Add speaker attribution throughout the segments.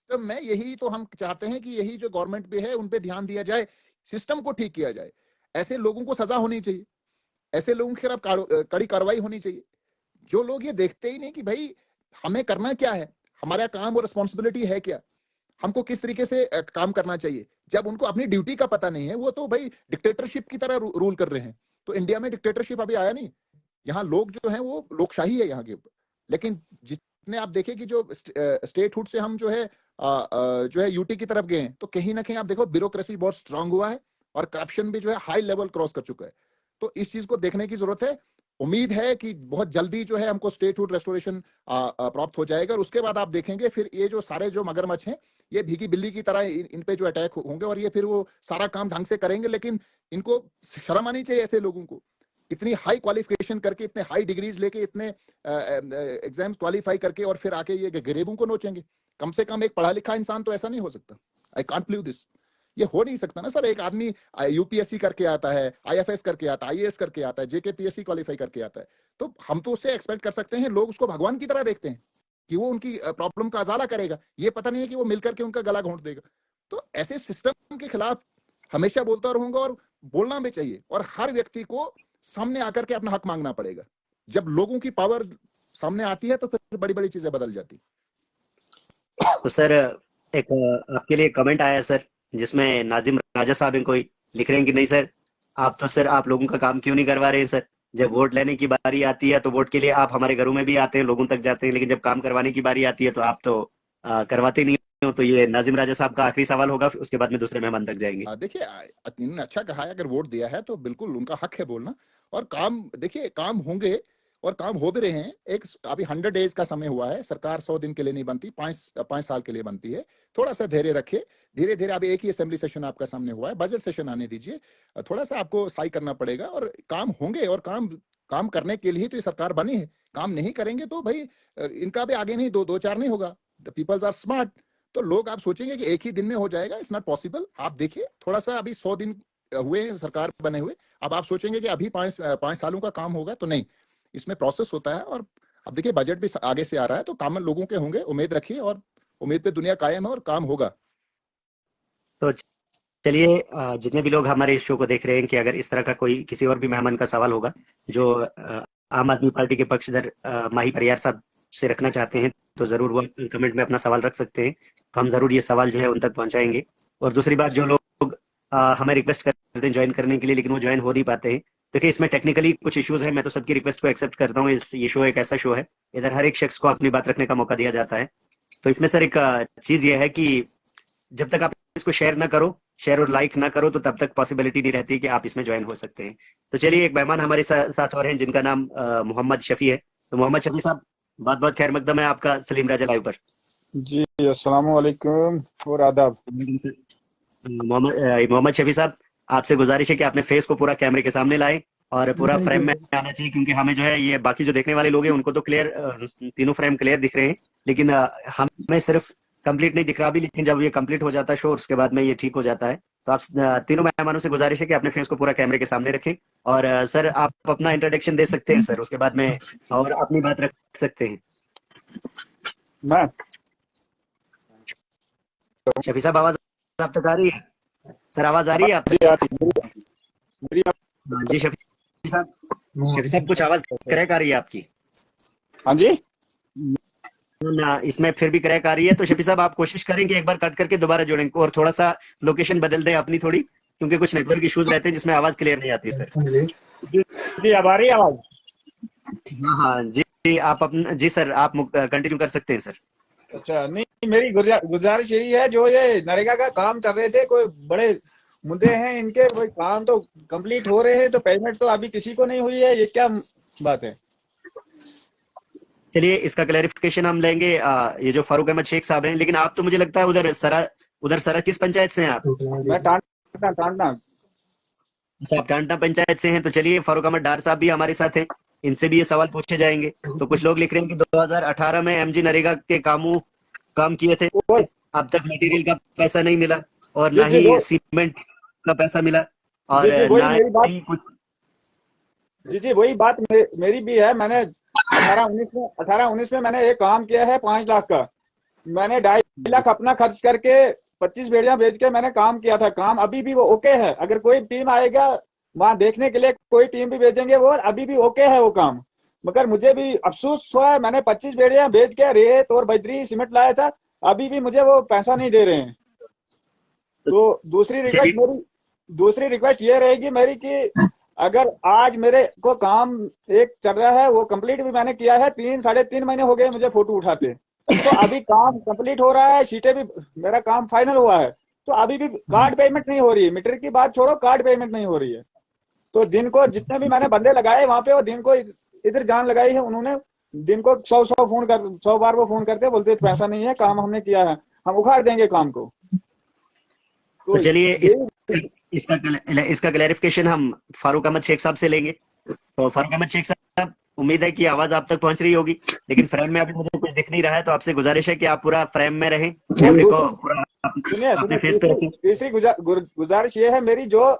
Speaker 1: System में यही तो हम चाहते हैं कि यही जो गवर्नमेंट पे है उन पे ध्यान दिया जाए, सिस्टम को ठीक किया जाए। ऐसे लोगों को सजा होनी चाहिए, ऐसे लोगों के खिलाफ कड़ी कार्रवाई होनी चाहिए। जो लोग ये देखते ही नहीं कि भाई हमें करना क्या है, हमारा काम और रिस्पॉन्सिबिलिटी है क्या, हमको किस तरीके से काम करना चाहिए, जब उनको अपनी ड्यूटी का पता नहीं है, वो तो भाई डिक्टेटरशिप की तरह रूल कर रहे हैं। तो इंडिया में डिक्टेटरशिप अभी आया नहीं, यहाँ लोग जो हैं वो लोकशाही है यहाँ के ऊपर। लेकिन जितने आप देखें कि जो स्टेटहुड से हम जो है यूटी की तरफ गए हैं, तो कहीं ना कहीं आप देखो ब्यूरोक्रेसी बहुत स्ट्रांग हुआ है और करप्शन भी जो है हाई लेवल क्रॉस कर चुका है। तो इस चीज को देखने की जरूरत है। उम्मीद है कि बहुत जल्दी जो है हमको स्टेटहुड रेस्टोरेशन प्राप्त हो जाएगा, और उसके बाद आप देखेंगे फिर ये जो सारे जो मगरमच्छ हैं ये भीगी बिल्ली की तरह इन पे जो अटैक होंगे, और ये फिर वो सारा काम ढंग से करेंगे। लेकिन इनको शर्म आनी चाहिए ऐसे लोगों को, इतनी हाई क्वालिफिकेशन करके, इतने हाई डिग्रीज लेके, इतने एग्जाम्स क्वालिफाई करके, और फिर आके ये गरीबों को नोचेंगे। कम से कम एक पढ़ा लिखा इंसान तो ऐसा नहीं हो सकता। I can't believe this. ये हो नहीं सकता ना सर। एक आदमी यूपीएससी करके आता है, आईएफएस करके आता है, आईएएस करके आता है, जेकेपीएससी क्वालिफाई करके आता है, तो हम तो उससे एक्सपेक्ट कर सकते हैं। लोग उसको भगवान की तरह देखते हैं कि वो उनकी प्रॉब्लम का अजाला करेगा। ये पता नहीं है कि वो मिलकर के उनका गला घोंट देगा। तो ऐसे सिस्टम के खिलाफ हमेशा बोलता रहूंगा, और बोलना भी चाहिए। और हर व्यक्ति को सामने आकर के अपना हक मांगना पड़ेगा। जब लोगों की पावर सामने आती है तो फिर बड़ी बड़ी चीजें बदल जाती।
Speaker 2: तो सर एक आपके लिए कमेंट आया सर, जिसमें नाजिम राजा साहब इनको लिख रहे हैं कि नहीं सर, आप तो सर आप लोगों का काम क्यों नहीं करवा रहे हैं सर। जब वोट लेने की बारी आती है तो वोट के लिए आप हमारे घरों में भी आते हैं, लोगों तक जाते हैं, लेकिन जब काम करवाने की बारी आती है तो आप तो करवाते नहीं हो। तो ये नाजिम राजा साहब का आखिरी सवाल होगा, उसके बाद में दूसरे मेहमान तक जाएंगे।
Speaker 1: देखिए, इन्होंने अच्छा कहा है, अगर वोट दिया है तो बिल्कुल उनका हक है बोलना। और काम देखिए, काम होंगे और काम हो भी रहे हैं। एक अभी 100 डेज का समय हुआ है। सरकार 100 दिन के लिए नहीं बनती, 5 साल के लिए बनती है। थोड़ा सा धैर्य रखिए, धीरे धीरे। अभी एक ही असेंबली सेशन आपका सामने हुआ है, बजट सेशन आने दीजिए। थोड़ा सा आपको सही करना पड़ेगा, और काम होंगे। और काम काम करने के लिए तो ये सरकार बनी है। काम नहीं करेंगे तो भाई इनका भी आगे नहीं, दो चार नहीं होगा। The peoples are smart. तो लोग आप सोचेंगे कि एक ही दिन में हो जाएगा, इट्स नॉट पॉसिबल। आप देखिए, थोड़ा सा अभी 100 दिन हुए हैं सरकार बने हुए। अब आप सोचेंगे कि अभी 5 सालों का काम होगा, तो नहीं, इसमें प्रोसेस होता है। और अब देखिए, बजट भी आगे से आ रहा है, तो काम लोगों के होंगे। उम्मीद रखिए, और उम्मीद पे दुनिया कायम है, और काम होगा।
Speaker 2: तो चलिए, जितने भी लोग हमारे इस शो को देख रहे हैं, कि अगर इस तरह का कोई किसी और भी मेहमान का सवाल होगा जो आम आदमी पार्टी के पक्षधर माही परियार साहब से रखना चाहते हैं, तो जरूर वो कमेंट में अपना सवाल रख सकते हैं। तो हम जरूर ये सवाल जो है उन तक पहुंचाएंगे। और दूसरी बात, जो लोग हमें रिक्वेस्ट करते हैं ज्वाइन करने के लिए, लेकिन वो ज्वाइन हो नहीं पाते हैं, देखिए इसमें टेक्निकली कुछ इश्यूज है। मैं तो सबकी रिक्वेस्ट को एक्सेप्ट करता हूँ। ये शो एक ऐसा शो है, इधर हर एक शख्स को अपनी बात रखने का मौका दिया जाता है। तो इसमें सर एक चीज ये है कि जब तक आप इसको शेयर ना करो, शेयर और लाइक ना करो, तो तब तक पॉसिबिलिटी नहीं रहती कि आप इसमें ज्वाइन हो सकते हैं। तो चलिए, एक मेहमान हमारे साथ और हैं, जिनका नाम मोहम्मद शफी है। तो मोहम्मद शफी साहब, बहुत बहुत खैर मकदम है आपका सलीम राजा लाइव पर।
Speaker 3: जी, अस्सलाम वालेकुम और आदाब।
Speaker 2: मोहम्मद शफी साहब, आपसे गुजारिश है कि आपने फेस को पूरा कैमरे के सामने लाए और पूरा फ्रेम में आना चाहिए, क्योंकि हमें जो है ये बाकी जो देखने वाले लोग हैं उनको तो क्लियर तीनों फ्रेम क्लियर दिख रहे हैं, लेकिन हमें सिर्फ कंप्लीट नहीं दिख रहा अभी। लेकिन जब ये कंप्लीट हो जाता है शो, उसके बाद में ये ठीक हो जाता है। तो आप तीनों मेहमानों से गुजारिश है कि अपने फेस को पूरा कैमरे के सामने रखें। और सर, आप अपना इंट्रोडक्शन दे सकते हैं सर, उसके बाद में और अपनी बात रख सकते हैं।
Speaker 3: मैं
Speaker 2: शफी साहब, आवाज आप तक आ रही है? सर, आवाज आ रही है आप
Speaker 3: जी
Speaker 2: तक?
Speaker 3: यार, मेरी
Speaker 2: हाँ जी शफी साहब, कुछ आवाज क्रैक आ रही है आपकी।
Speaker 3: हाँ जी,
Speaker 2: ना, इसमें फिर भी क्रैक आ रही है। तो शफी साहब, आप कोशिश करें कि एक बार कट करके दोबारा जुड़ें, और थोड़ा सा लोकेशन बदल दें अपनी थोड़ी, क्योंकि कुछ नेटवर्क इश्यूज रहते हैं जिसमें आवाज क्लियर नहीं आती सर।
Speaker 3: जी अब आ रही है आवाज?
Speaker 2: हाँ हाँ जी, आप अपना जी सर, आप कंटिन्यू कर सकते हैं सर।
Speaker 3: अच्छा, नहीं, मेरी गुजारिश यही है, जो ये नरेगा का काम कर रहे थे, कोई बड़े मुद्दे हैं इनके, कोई काम तो कंप्लीट हो रहे हैं, तो पेमेंट तो अभी किसी को नहीं हुई है, ये क्या बात है?
Speaker 2: चलिए, इसका क्लैरिफिकेशन हम लेंगे। ये जो फारूक अहमद शेख साहब हैं, लेकिन आप तो मुझे लगता है उधर सरा किस पंचायत से हैं आप?
Speaker 3: मैं टांडना।
Speaker 2: अच्छा, आप टांडा पंचायत से हैं। तो चलिए, फारूक अहमद डार साहब भी हमारे साथ हैं, इनसे भी ये सवाल पूछे जाएंगे। तो कुछ लोग लिख रहे हैं कि 2018 में एमजी नरेगा के काम किए थे, अब तक मटेरियल का पैसा नहीं मिला, और
Speaker 3: जी
Speaker 2: ना
Speaker 3: जी,
Speaker 2: ही सीमेंट का पैसा मिला, और
Speaker 3: जी वही
Speaker 2: ना
Speaker 3: मेरी बात।
Speaker 2: ही कुछ।
Speaker 3: जी वही बात मेरी भी है। मैंने 18-19 में मैंने एक काम किया है 5 लाख का। मैंने लाख अपना खर्च करके 25 बेड़ियां बेच के मैंने काम किया था। काम अभी भी वो ओके है। अगर कोई टीम आएगा वहां देखने के लिए, कोई टीम भी भेजेंगे, वो अभी भी ओके है वो काम। मगर मुझे भी अफसोस हुआ है, मैंने 25 बेड़ियां बेच के रेत और बजरी सीमेंट लाया था, अभी भी मुझे वो पैसा नहीं दे रहे हैं। तो दूसरी रिक्वेस्ट ये रहेगी मेरी कि अगर आज मेरे को काम एक चल रहा है, वो कंप्लीट भी मैंने किया है, 3-3.5 महीने हो गए मुझे फोटो उठाते, तो अभी काम कंप्लीट हो रहा है, शीटें भी, मेरा काम फाइनल हुआ है, तो अभी भी कार्ड पेमेंट नहीं हो रही है। मीटर की बात छोड़ो, कार्ड पेमेंट नहीं हो रही है। तो दिन को जितने भी मैंने बंदे लगाए वहां पे, वो दिन को इधर जान लगाई है उन्होंने, दिन को 100 बार वो फोन करते बोलते पैसा नहीं है, काम हमने किया है, हम उखाड़ देंगे काम को।
Speaker 2: तो चलिए इसका क्लैरिफिकेशन हम फारूक अहमद शेख साहब से लेंगे। तो फारूक अहमद शेख साहब, उम्मीद है कि आवाज आप तक पहुंच रही होगी, लेकिन फ्रेम में अभी मुझे कुछ दिख नहीं रहा है, तो आपसे गुजारिश है कि आप पूरा फ्रेम में रहें, कैमरे को पूरा अपने फेस पे रखें।
Speaker 3: तीसरी गुजारिश ये है मेरी, जो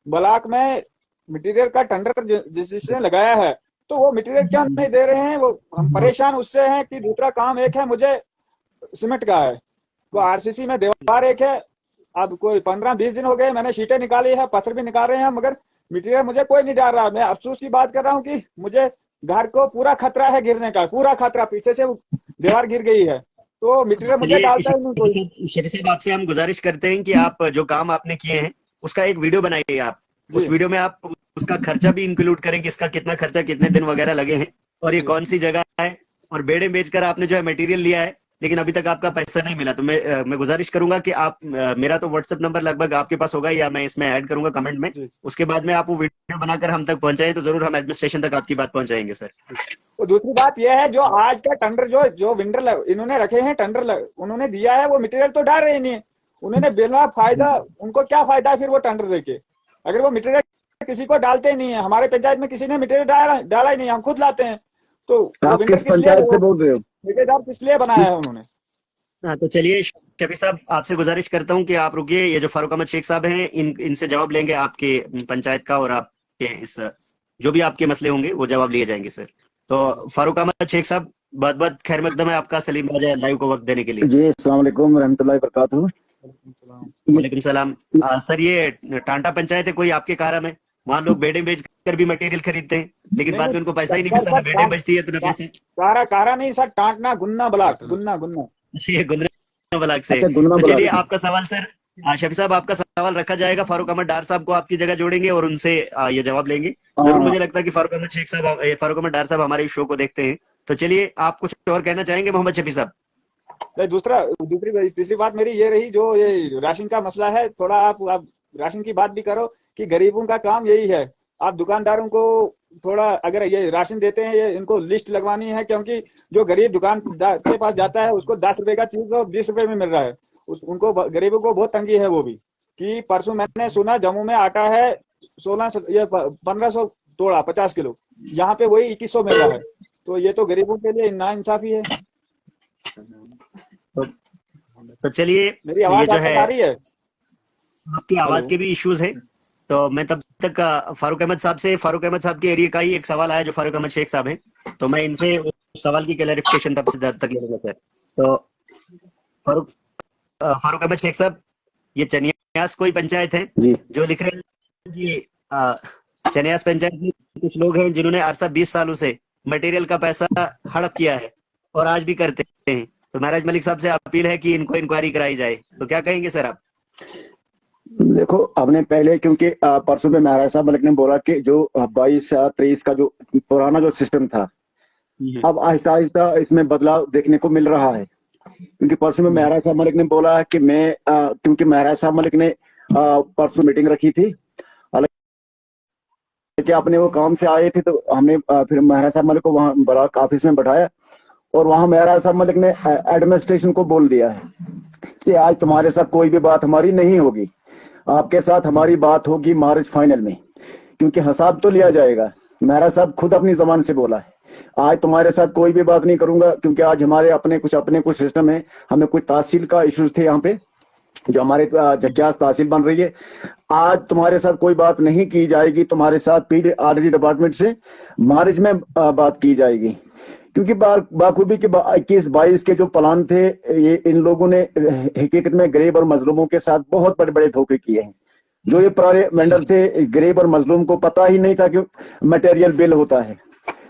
Speaker 3: ब्लॉक में मटेरियल का टेंडर जिसने लगाया है, तो वो मटेरियल क्यों नहीं दे रहे हैं? वो हम परेशान उससे हैं कि दूसरा काम एक है, मुझे सीमेंट का है, वो आरसीसी में दीवार एक है, अब कोई 15-20 दिन हो गए, मैंने शीटें निकाली है, पत्थर भी निकाल रहे हैं, मगर मटेरियल मुझे कोई नहीं डाल रहा। मैं अफसोस की बात कर रहा हूँ कि मुझे घर को पूरा खतरा है गिरने का, पूरा खतरा, पीछे से दीवार गिर गई है, तो मटेरियल मुझे डालता ही नहीं कोई।
Speaker 2: शेख साहब, आपसे हम गुजारिश करते हैं कि आप जो काम आपने किए हैं उसका एक वीडियो बनाइए। आप उस वीडियो में आप उसका खर्चा भी इंक्लूड करें कि इसका कितना खर्चा, कितने दिन वगैरह लगे हैं, और ये कौन सी जगह है, और बेड़े बेचकर आपने जो है मटेरियल लिया है, लेकिन अभी तक आपका पैसा नहीं मिला। तो मैं गुजारिश करूंगा कि आप, मेरा तो व्हाट्सएप नंबर लगभग आपके पास होगा, या मैं इसमें ऐड करूंगा कमेंट में, उसके बाद में आप वो वीडियो बनाकर हम तक पहुंचाएं, तो जरूर हम एडमिनिस्ट्रेशन तक आपकी बात पहुंचाएंगे सर।
Speaker 3: और दूसरी बात यह है, जो आज का टेंडर जो वेंडर इन्होंने रखे हैं, टेंडर उन्होंने दिया है, वो मटेरियल तो डाल रहे नहीं है, उन्होंने बिना फायदा, उनको क्या फायदा है फिर वो टेंडर देके, अगर वो मटेरियल किसी को डालते ही नहीं है। हमारे पंचायत में किसी ने मटेरियल डाला ही नहीं, हम खुद लाते हैं, तो
Speaker 4: आप किस पंचायत से बोल रहे हो?
Speaker 3: ठेकेदार किस लिए बनाया है उन्होंने?
Speaker 2: हाँ, तो चलिए शफी साहब, आपसे गुजारिश करता हूँ कि आप रुकिए, ये जो फारूक अहमद शेख साहब हैं, इनसे जवाब लेंगे आपके पंचायत का, और आपके इस जो भी आपके मसले होंगे वो जवाब लिए जाएंगे सर। तो फारूक अहमद शेख साहब, बहुत बहुत खैर मकदम है आपका सलीम राजा लाइव को वक्त देने के लिए।
Speaker 4: जी, अस्सलाम वालेकुम रहमतुल्लाहि बरकातहू।
Speaker 2: वालेकुम सलाम। सर, ये टांटा पंचायत है कोई आपके कारा में, वहाँ लोग बेड़े बेच कर भी मटेरियल खरीदते हैं, लेकिन बाद में उनको पैसा ही नहीं मिलता, बेड़े बचती है तो ना पैसे।
Speaker 3: कारा नहीं सर, टांटना गुन्ना ब्लॉक, गुन्ना
Speaker 2: ये गुन्ना ब्लॉक से।
Speaker 4: अच्छा,
Speaker 2: तो चलिए आपका सवाल सर, शफी साहब, आपका सवाल रखा जाएगा, फारूक अहमद डार साहब को आपकी जगह जोड़ेंगे और उनसे ये जवाब लेंगे। जरूर मुझे लगता है कि फारूक अहमद शेख साहब, फारूक अहमद डार साहब हमारे शो को देखते हैं। तो चलिए, आप कुछ और कहना चाहेंगे मोहम्मद शफी साहब?
Speaker 3: तीसरी बात मेरी ये रही, जो ये राशन का मसला है, थोड़ा आप राशन की बात भी करो कि गरीबों का काम यही है। आप दुकानदारों को थोड़ा, अगर ये राशन देते हैं, ये इनको लिस्ट लगवानी है, क्योंकि जो गरीब दुकानदार के पास जाता है उसको 10 रुपए का चीज तो 20 रुपए में मिल रहा है, उनको गरीबों को बहुत तंगी है। वो भी कि परसों मैंने सुना जम्मू में आटा है 1500 तोड़ा 50 किलो, यहाँ पे वही 2100 मिल रहा है, तो ये तो गरीबों के लिए नाइंसाफी है।
Speaker 2: तो चलिए,
Speaker 3: मेरी आवाज
Speaker 2: जो है
Speaker 3: आ रही है?
Speaker 2: आपकी आवाज के भी इश्यूज है, तो मैं तब तक फारूक अहमद साहब के एरिया का ही एक सवाल आया जो फारूक अहमद शेख साहब हैं, तो मैं इनसे उस सवाल की क्लैरिफिकेशन तक लूंगा सर। तो फारूक अहमद शेख साहब, ये चनियास कोई पंचायत है जो लिख रहे हैं कि चनियास पंचायत में कुछ लोग हैं जिन्होंने अरसा 20 सालों से मटेरियल का पैसा हड़प किया है और आज भी करते हैं, तो महाराज मलिक साहब से अपील है कि इनको इंक्वायरी कराई जाए, तो क्या कहेंगे सर आप?
Speaker 4: देखो, आपने पहले, क्योंकि परसों में महाराज साहब मलिक ने बोला कि जो 22-23 का जो पुराना जो सिस्टम था, अब आहिस्ता आहिस्ता इसमें बदलाव देखने को मिल रहा है, क्योंकि परसों में महाराज साहब मलिक ने बोला है कि मैं, क्योंकि महाराज साहब मलिक ने परसों मीटिंग रखी थी, कि अपने वो काम से आए थे, तो हमने फिर महाराज साहब मलिक को वहाँ ब्लॉक ऑफिस में बैठाया, और वहां महाराज साहब मलिक ने एडमिनिस्ट्रेशन को बोल दिया है कि आज तुम्हारे साथ कोई भी बात हमारी नहीं होगी, आपके साथ हमारी बात होगी मार्च फाइनल में, क्योंकि हिसाब तो लिया जाएगा। महाराज साहब खुद अपनी जबान से बोला है, आज तुम्हारे साथ कोई भी बात नहीं करूंगा, क्योंकि आज हमारे अपने कुछ सिस्टम है, हमें कुछ तहसील का इश्यूज थे यहाँ पे, जो हमारे जग्यास तहसील बन रही है, आज तुम्हारे साथ कोई बात नहीं की जाएगी, तुम्हारे साथ पीडब्ल्यूडी डिपार्टमेंट से मार्च में बात की जाएगी, क्योंकि बाखूबी के 21-22 के जो प्लान थे, ये इन लोगों ने हकीकत में गरीब और मजलूमों के साथ बहुत बड़े बड़े धोखे किए हैं। जो ये पुराने वेंडर थे, गरीब और मजलूम को पता ही नहीं था कि मटेरियल बिल होता है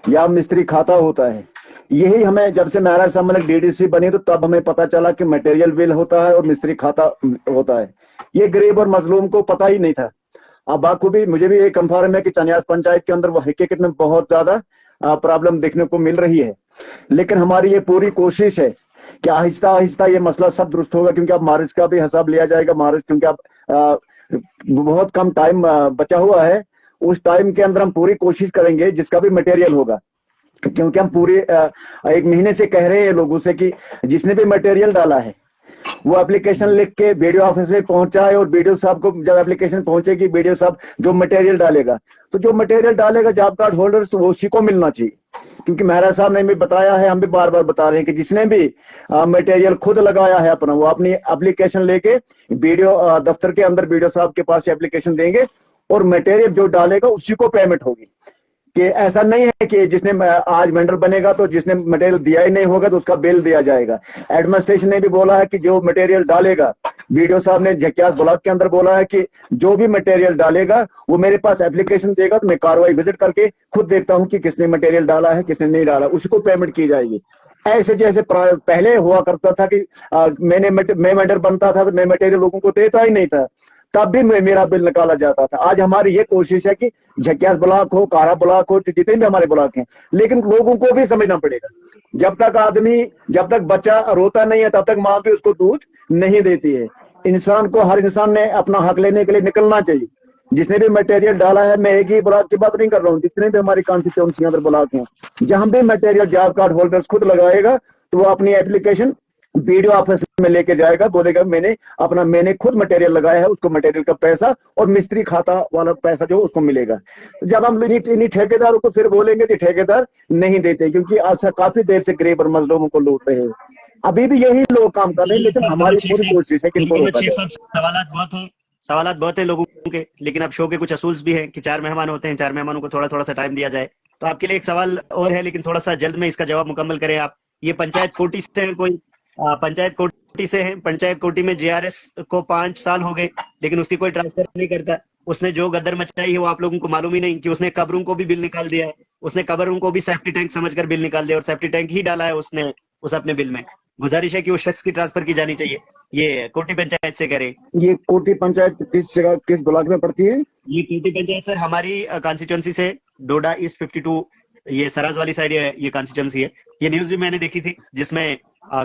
Speaker 4: या मिस्त्री खाता होता है। यही हमें जब से महाराज साहब मलिक डीडीसी बनी तो तब हमें पता चला कि मटेरियल बिल होता है और मिस्त्री खाता होता है। ये गरीब और मजलूम को पता ही नहीं था। अब बाखूबी मुझे भी ये कंफर्म है कि चनियास पंचायत के अंदर वो हकीकत में बहुत ज्यादा प्रॉब्लम देखने को मिल रही है। लेकिन हमारी ये पूरी कोशिश है कि आहिस्ता आहिस्ता ये मसला सब दुरुस्त होगा, क्योंकि अब मार्च का भी हिसाब लिया जाएगा। मार्च क्योंकि अब बहुत कम टाइम बचा हुआ है, उस टाइम के अंदर हम पूरी कोशिश करेंगे जिसका भी मटेरियल होगा, क्योंकि हम पूरे 1 महीने से कह रहे हैं लोगों से कि जिसने भी मटेरियल डाला है वो एप्लीकेशन लिख के बीडीओ ऑफिस में पहुंचाए, और बीडीओ साहब को जब एप्लीकेशन पहुंचेगी, बीडीओ साहब जो मटेरियल डालेगा, तो जो मटेरियल डालेगा जॉब कार्ड होल्डर्स वो उसी को मिलना चाहिए। क्योंकि महाराज साहब ने भी बताया है, हम भी बार बार बता रहे हैं कि जिसने भी मटेरियल खुद लगाया है अपना, वो अपनी एप्लीकेशन लेके बीडीओ दफ्तर के अंदर बीडीओ साहब के पास एप्लीकेशन देंगे और मटेरियल जो डालेगा उसी को पेमेंट होगी। कि ऐसा नहीं है कि जिसने आज वेंडर बनेगा तो जिसने मटेरियल दिया ही नहीं होगा तो उसका बिल दिया जाएगा। एडमिनिस्ट्रेशन ने भी बोला है कि जो मटेरियल डालेगा, वीडियो साहब ने झक्यास ब्लॉक के अंदर बोला है कि जो भी मटेरियल डालेगा वो मेरे पास एप्लीकेशन देगा तो मैं कार्रवाई विजिट करके खुद देखता हूं कि किसने मटेरियल डाला है किसने नहीं डाला, उसको पेमेंट की जाएगी। ऐसे जैसे पहले हुआ करता था कि मैं वेंडर बनता था तो मैं मटेरियल लोगों को देता ही नहीं था, तब भी मेरा बिल निकाला जाता था। आज हमारी ये कोशिश है कि झक्यास ब्लॉक हो, कारा ब्लॉक हो, जितने भी हमारे ब्लॉक हैं, लेकिन लोगों को भी समझना पड़ेगा। जब तक बच्चा रोता नहीं है तब तक माँ भी उसको दूध नहीं देती है। हर इंसान ने अपना हक लेने के लिए निकलना चाहिए। जिसने भी मटेरियल डाला है, मैं एक ही ब्लॉक की बात नहीं कर रहा हूँ, जितने भी हमारी कॉन्स्टिट्यूंसी अंदर ब्लॉक हैं, जहां भी मटेरियल जॉब कार्ड होल्डर्स खुद लगाएगा तो वो अपनी एप्लीकेशन बीडीओ ऑफिस में लेके जाएगा, बोलेगा मैंने खुद मटेरियल लगाया है, उसको मटेरियल का पैसा और मिस्त्री खाता वाला पैसा जो उसको मिलेगा। जब हम इन्हीं ठेकेदारों को फिर बोलेंगे कि ठेकेदार नहीं देते, क्योंकि आज काफी देर से गरीब और मजलूमों को लूट रहे हैं। अभी भी यही लोग काम कर रहे हैं, लेकिन हमारी पूरी कोशिश है कि इनको रोका जाए।
Speaker 2: सवालात बहुत है लोगों के, लेकिन अब शो के कुछ असूल्स भी हैं कि 4 मेहमान होते हैं, 4 मेहमानों को थोड़ा थोड़ा सा टाइम दिया जाए। तो आपके लिए एक सवाल और है, लेकिन थोड़ा सा जल्द में इसका जवाब मुकम्मल करें आप। ये पंचायत कोटी से है, कोई पंचायत कोटी से है। पंचायत कोटी में जीआरएस को 5 साल हो गए, लेकिन उसकी कोई ट्रांसफर नहीं करता। उसने जो गदर मचाई है वो आप लोगों को मालूम ही नहीं कि उसने कब्रों को भी बिल निकाल दिया है। उसने कब्रों को भी सेफ्टी टैंक समझकर बिल निकाल दिया, और सेफ्टी टैंक ही डाला है उसने उस अपने बिल में। गुजारिश है कि उस शख्स की ट्रांसफर की जानी चाहिए। ये कोटी पंचायत से करे।
Speaker 4: ये कोटी पंचायत किस जगह, किस ब्लॉक में पड़ती है?
Speaker 2: ये कोटी पंचायत सर हमारी कॉन्स्टिट्यूंसी से डोडा ईस्ट 52, ये सराज वाली साइड ये कॉन्स्टिट्यूंसी है। ये न्यूज भी मैंने देखी थी, जिसमें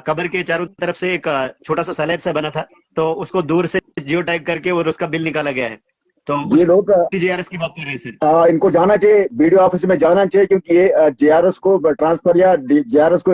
Speaker 2: कब्र के चारों तरफ से एक छोटा सा सैलेब सा बना था, तो उसको दूर से जियो टैग करके और उसका बिल निकाला गया है। तो
Speaker 4: ये लोग
Speaker 2: जीआरएस की बात कर रहे हैं सर।
Speaker 4: इनको जाना चाहिए, बीडीओ ऑफिस में जाना चाहिए, क्योंकि ये जीआरएस को ट्रांसफर या जीआरएस को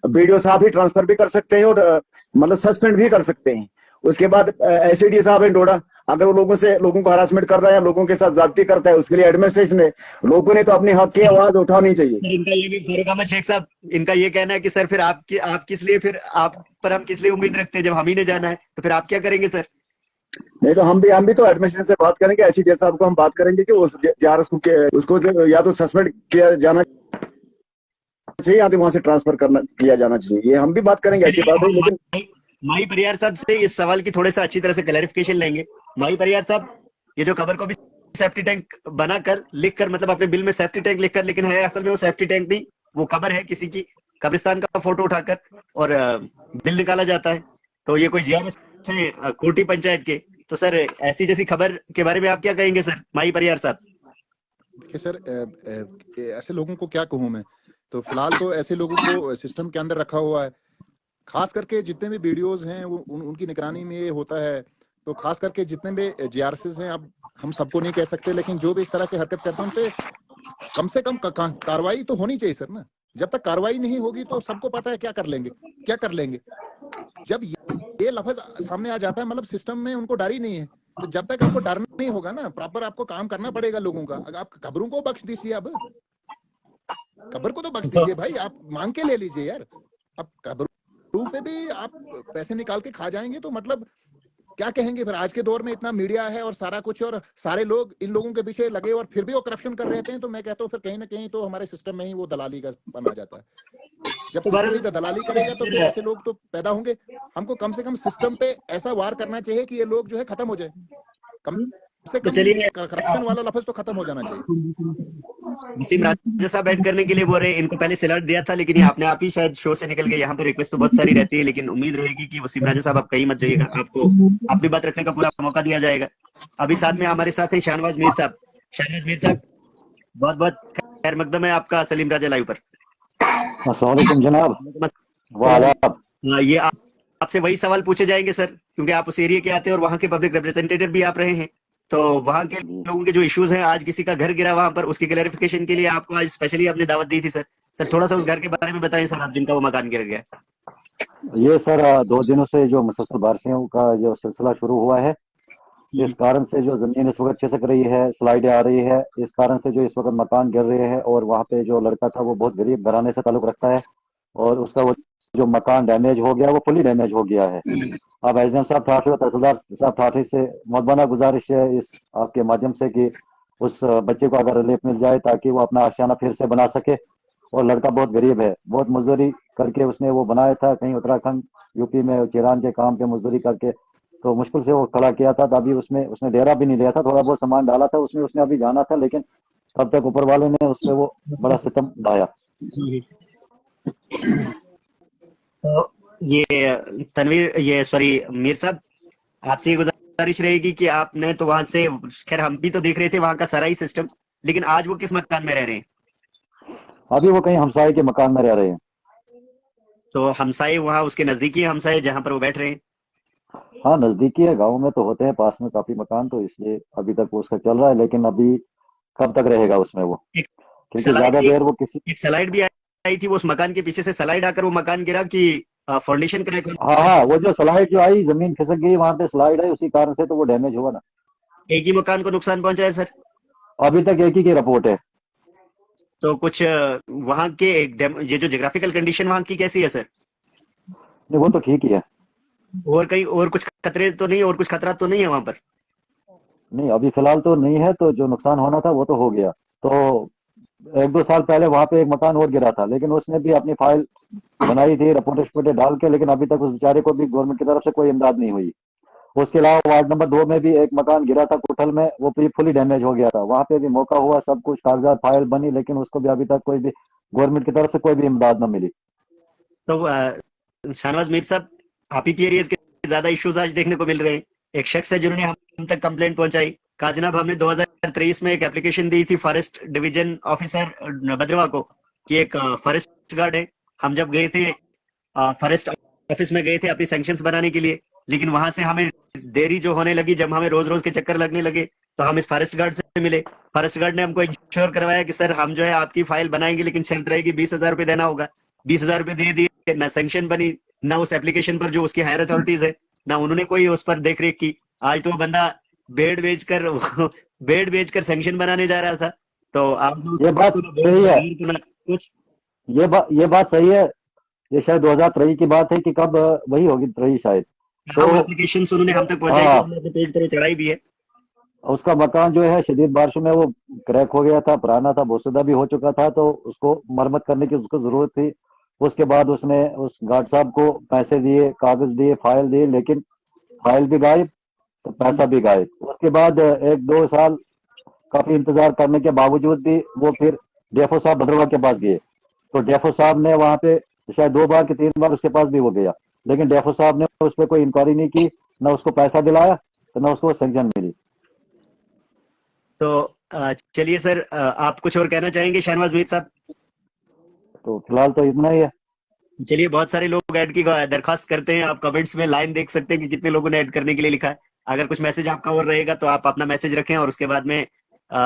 Speaker 4: बीडीओ साहब ही ट्रांसफर भी कर सकते हैं और मतलब सस्पेंड भी कर सकते हैं। उसके बाद एसडीओ साहब है डोडा, अगर वो लोगों को हरासमेंट कर रहा है, लोगों के साथ ज्यादती करता है, उसके लिए एडमिनिस्ट्रेशन है। लोगों ने तो अपने हक की आवाज उठानी चाहिए।
Speaker 2: सर इनका ये भी फारूक अहमद शेख साहब, इनका ये कहना है कि सर फिर आप किस लिए, फिर आप पर हम किस लिए उम्मीद रखते हैं, जब हम ही ने जाना है तो फिर आप क्या करेंगे सर?
Speaker 4: नहीं तो हम भी तो एडमिनिस्ट्रेशन से बात करेंगे, एसडीओ साहब को हम बात करेंगे कि उसको या तो सस्पेंड किया जाना चाहिए या तो वहां से ट्रांसफर किया जाना चाहिए। ये हम भी बात करेंगे, ऐसी बात है। लेकिन
Speaker 2: माही परियार साहब से इस सवाल की थोड़े सा अच्छी तरह से क्लैरिफिकेशन लेंगे। माही परियार साहब, ये जो कबर को भी सेफ्टी टैंक बनाकर लिखकर, मतलब अपने बिल में सेफ्टी टैंक लिखकर, लेकिन है असल में वो सेफ्टी टैंक नहीं, वो कबर है किसी की, कब्रिस्तान का फोटो उठाकर और बिल निकाला जाता है। तो ये कोई जीआरएस है कोटी पंचायत के। तो सर ऐसी जैसी खबर के बारे में आप क्या कहेंगे सर, माही परियार साहब?
Speaker 1: देखिए सर, ऐसे लोगों को क्या कहूँ मैं, तो फिलहाल तो ऐसे लोगों को सिस्टम के अंदर रखा हुआ है। खास करके जितने भी वीडियोस हैं उनकी निगरानी में ये होता है। तो खास करके जितने भी जीआरएस हैं, अब हम सबको नहीं कह सकते, लेकिन जो भी इस तरह की हरकत करते हैं उन पे कम से कम कार्रवाई तो होनी चाहिए सर ना। जब तक कार्रवाई नहीं होगी तो सबको पता है क्या कर लेंगे। जब ये लफ्ज सामने आ जाता है, मतलब सिस्टम में उनको डर ही नहीं है। तो जब तक आपको डर नहीं होगा ना, प्रॉपर आपको काम करना पड़ेगा लोगों का। अगर आप खबरों को बख्श दीजिए, अब खबर को तो बख्श दीजिए भाई, आप मांग के ले लीजिए यार। अब खबरों पे भी आप पैसे निकाल के खा जाएंगे तो मतलब क्या कहेंगे फिर? आज के दौर में इतना मीडिया है और सारा कुछ, और सारे लोग इन लोगों के पीछे लगे और फिर भी वो करप्शन कर रहे हैं, तो मैं कहता हूँ फिर कहीं ना कहीं तो हमारे सिस्टम में ही वो दलाली का बना जाता है। जब
Speaker 2: तो
Speaker 1: सिस्टम ही दलाली करेगा तो फिर ऐसे लोग तो पैदा होंगे। हमको कम से कम सिस्टम पे ऐसा वार करना चाहिए कि ये लोग जो है खत्म हो जाए, कम से
Speaker 2: तो
Speaker 1: कम
Speaker 2: चलिए,
Speaker 1: करप्शन वाला लफ्ज तो खत्म हो जाना चाहिए।
Speaker 2: वसीम राजा साहब ऐड करने के लिए बोल रहे हैं, इनको पहले सलाह दिया था लेकिन ये अपने आप ही शायद शो से निकल गए। यहाँ पे रिक्वेस्ट तो बहुत सारी रहती है, लेकिन उम्मीद रहेगी कि वसीम राजा साहब आप कहीं मत जाइएगा, आपको अपनी बात रखने का पूरा मौका दिया जाएगा। अभी साथ में हमारे साथ है शाहनवाज मीर साहब। शाहनवाज मीर साहब, बहुत बहुत खैर मकदम है आपका सलीम राजा लाइव पर।
Speaker 4: अस्सलाम वालेकुम जनाब।
Speaker 2: सलाम। ये आपसे वही सवाल पूछे जाएंगे सर, क्योंकि आप उस एरिया के आते हैं और वहाँ के पब्लिक रिप्रेजेंटेटिव भी आप रहे हैं। तो वहाँ के लोगों के जो इश्यूज हैं, आज किसी का घर गिरा वहां पर, उसकी क्लैरिफिकेशन के लिए आपको आज स्पेशली आपने दावत दी थी सर। सर थोड़ा सा उस घर के बारे में बताएं सर, आप जिनका वो मकान गिर गया।
Speaker 4: ये सर 2 दिनों से जो मुसलसल बारिशों का जो सिलसिला शुरू हुआ है, इस कारण से जो जमीन इस वक्त खिसक रही है, स्लाइडें आ रही है, इस कारण से जो इस वक्त मकान गिर रहे हैं। और वहाँ पे जो लड़का था वो बहुत गरीब घराने से ताल्लुक रखता है, और उसका वो जो मकान डैमेज हो गया वो फुली डैमेज हो गया है। अब एसडीएम साहब ठाठे और तहसीलदार साहब ठाठे से मुदबाना गुजारिश है इस आपके माध्यम से कि उस बच्चे को अगर रिलीफ मिल जाए ताकि वो अपना आशियाना फिर से बना सके। और लड़का बहुत गरीब है, बहुत मजदूरी करके उसने वो बनाया था, कहीं उत्तराखंड यूपी में चिरान के काम पे मजदूरी करके तो मुश्किल से वो खड़ा किया था। अभी उसमें उसने डेरा भी नहीं लिया था, थोड़ा बहुत सामान डाला था उसमें, उसने अभी जाना था, लेकिन तब तक ऊपर वाले ने उस पर वो बड़ा सितम ढाया।
Speaker 2: तो ये तनवीर, ये सॉरी मीर साहब, आपसे ये गुजारिश रहेगी कि आपने तो वहां से, खैर हम भी तो देख रहे थे वहां का सारा ही सिस्टम, लेकिन आज वो किस मकान में रह रहे हैं?
Speaker 4: अभी वो कहीं हमसाये के मकान में रह रहे हैं।
Speaker 2: तो हमसाए वहां उसके नजदीकी हमसाए जहां पर वो बैठ रहे हैं?
Speaker 4: हाँ, नजदीकी है, गांव में तो होते हैं पास में काफी मकान, तो इसलिए अभी तक वो उसका चल रहा है। लेकिन अभी कब तक रहेगा उसमें वो,
Speaker 2: एक
Speaker 4: क्योंकि
Speaker 2: सलाइड
Speaker 4: ज्यादा देर वो किसी।
Speaker 2: एक सलाइड भी आई थी, वो उस मकान के पीछे से सलाइड आकर वो मकान गिरा कि फाउंडेशन क्रैक हो?
Speaker 4: हाँ हाँ, वो जो स्लाइड जो आई, जमीन खिसक गई, वहां पे स्लाइड आई, उसी कारण से तो वो डैमेज हुआ ना।
Speaker 2: एक ही मकान को नुकसान पहुंचा है सर?
Speaker 4: अभी तक एक ही की रिपोर्ट है।
Speaker 2: तो कुछ वहां के ये जो जोग्राफिकल कंडीशन वहां की कैसी है सर?
Speaker 4: नहीं, वो तो ठीक ही है।
Speaker 2: और कहीं और कुछ खतरे तो नहीं, और कुछ खतरा तो नहीं है वहां पर?
Speaker 4: नहीं, अभी फिलहाल तो नहीं है। तो जो नुकसान होना था वो तो हो गया। तो 1-2 साल पहले वहां पे एक मकान और गिरा था, लेकिन उसने भी अपनी फाइल बनाई थी रिपोर्ट रिपोर्टें डाल के, लेकिन अभी तक उस बेचारे को भी गवर्नमेंट की तरफ से कोई इमदाद नहीं हुई। उसके अलावा वार्ड नंबर 2 में भी एक मकान गिरा था कुठल में, वो भी फुली डैमेज हो गया था। वहां पे भी मौका हुआ, सब कुछ कागजात फाइल बनी, लेकिन उसको भी अभी तक कोई भी गवर्नमेंट की तरफ से कोई भी इमदाद न मिली।
Speaker 2: तो शाहनवाज मीर साहब, आप ही के एरिया के ज्यादा इश्यूज आज देखने को मिल रहे हैं। एक शख्स है जिन्होंने हम तक कंप्लेंट पहुंचाई, कहा जनाब हमने 2023 में एक एप्लीकेशन दी थी फॉरेस्ट डिवीजन ऑफिसर भद्रवा को कि एक फॉरेस्ट गार्ड है। हम जब गए थे फॉरेस्ट ऑफिस में गए थे अपनी सैंक्शंस बनाने के लिए, लेकिन वहां से हमें देरी जो होने लगी, जब हमें रोज रोज के चक्कर लगने लगे, तो हम इस फॉरेस्ट गार्ड से मिले। फॉरेस्ट गार्ड ने हमको इंश्योर करवाया कि सर हम जो है आपकी फाइल बनाएंगे, लेकिन शर्त रहेगी 20,000 रुपये देना होगा। 20,000 रुपये दे दिए, ना सैंक्शन बनी, ना उस एप्लीकेशन पर जो उसकी हायर अथॉरिटीज है, ना उन्होंने कोई उस पर देख रेख की। आज तो वो बंदा बेड बेचकर सैंक्शन बनाने जा रहा था। तो आप
Speaker 4: ये बात सही है।
Speaker 2: कुछ
Speaker 4: ये बात सही है। ये शायद 2023 की बात है कि कब वही होगी, रही शायद।
Speaker 2: तो
Speaker 4: तो
Speaker 2: एप्लीकेशन उन्होंने हम तक पहुंचाई थी,
Speaker 4: हाँ,
Speaker 2: हमने अपने पेज पर चढ़ाई भी है।
Speaker 4: उसका मकान जो है शदीद बारिशों में वो क्रैक हो गया था, पुराना था, बोसदा भी हो चुका था, तो उसको मरम्मत करने की उसको जरूरत थी। उसके बाद उसने उस गार्ड साहब को पैसे दिए, कागज दिए, फाइल दिए, लेकिन फाइल भी गायब तो पैसा भी गायब। उसके बाद 1-2 साल काफी इंतजार करने के बावजूद भी वो फिर डेफो साहब भद्रवा के पास गए। तो डेफो साहब ने वहां पे शायद 2 बार कि 3 बार उसके पास भी वो गया, लेकिन डेफो साहब ने उस पर कोई इंक्वायरी नहीं की, ना उसको पैसा दिलाया, तो ना उसको सैंक्शन मिली।
Speaker 2: तो चलिए सर, आप कुछ और कहना चाहेंगे शाहनवाज मीर साहब?
Speaker 4: तो फिलहाल तो इतना ही है।
Speaker 2: चलिए, बहुत सारे लोग ऐड की दरखास्त करते हैं, आप कमेंट्स में लाइन देख सकते हैं कि कितने लोगों ने ऐड करने के लिए लिखा है। अगर कुछ मैसेज आपका और रहेगा तो आप अपना मैसेज रखें, और उसके बाद में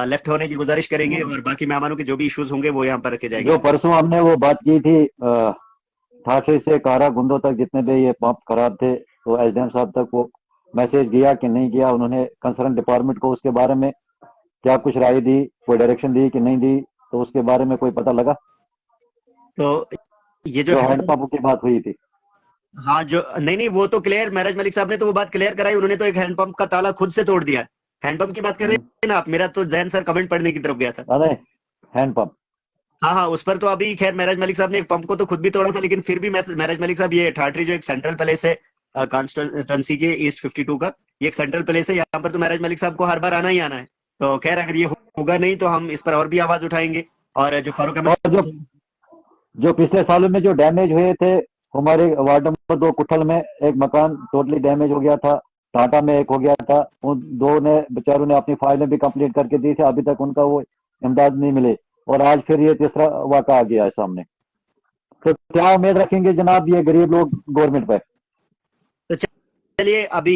Speaker 2: लेफ्ट होने की गुजारिश करेंगे, और बाकी मेहमानों के जो भी इश्यूज होंगे वो यहाँ पर रखे जाएंगे।
Speaker 4: जो परसों हमने वो बात की थी ठाठे से कारा गुंदो तक जितने भी ये पंप खराब थे, तो एसडीएम साहब तक वो मैसेज गया कि नहीं गया? उन्होंने कंसर्न डिपार्टमेंट को उसके बारे में क्या कुछ राय दी, कोई डायरेक्शन दी कि नहीं दी? तो उसके बारे में कोई पता लगा?
Speaker 2: तो ये जो
Speaker 4: जो हैंडपंप की बात हुई थी।
Speaker 2: हाँ जो नहीं वो तो क्लियर, महराज मलिक साहब ने तो वो बात क्लियर कराई, उन्होंने तो एक हैंडपंप का ताला खुद से तोड़ दिया। हैंडपंप की बात कर रहे हैं ना आप? मेरा तो जैन सर कमेंट पढ़ने की तरफ गया था।
Speaker 4: अरे हैंडपंप,
Speaker 2: हाँ उस पर तो अभी खैर महराज मलिक साहब ने एक पंप को तो खुद भी तोड़ा था, लेकिन फिर भी महराज मलिक साहब, ये ठाठरी जो एक सेंट्रल पैलेस है कॉन्स्टिट्यूंसी के ईस्ट 52 का, ये एक सेंट्रल पैलेस है, यहाँ पर तो महराज मलिक साहब को हर बार आना ही आना है। तो खैर अगर ये होगा नहीं तो हम इस पर और भी आवाज उठाएंगे। और जो फारूक
Speaker 4: और
Speaker 2: अहमद
Speaker 4: जो पिछले सालों में जो डैमेज हुए थे, हमारे वार्ड नंबर 2 कुठल में एक मकान टोटली डैमेज हो गया था, टाटा में एक हो गया था, उन दो ने बेचारों ने अपनी फाइलें भी कंप्लीट करके दी थी, अभी तक उनका वो इमदाद नहीं मिले, और आज फिर ये तीसरा वाक़ा आ गया है सामने। तो क्या उम्मीद रखेंगे जनाब ये गरीब लोग गवर्नमेंट पर?
Speaker 2: तो चलिए अभी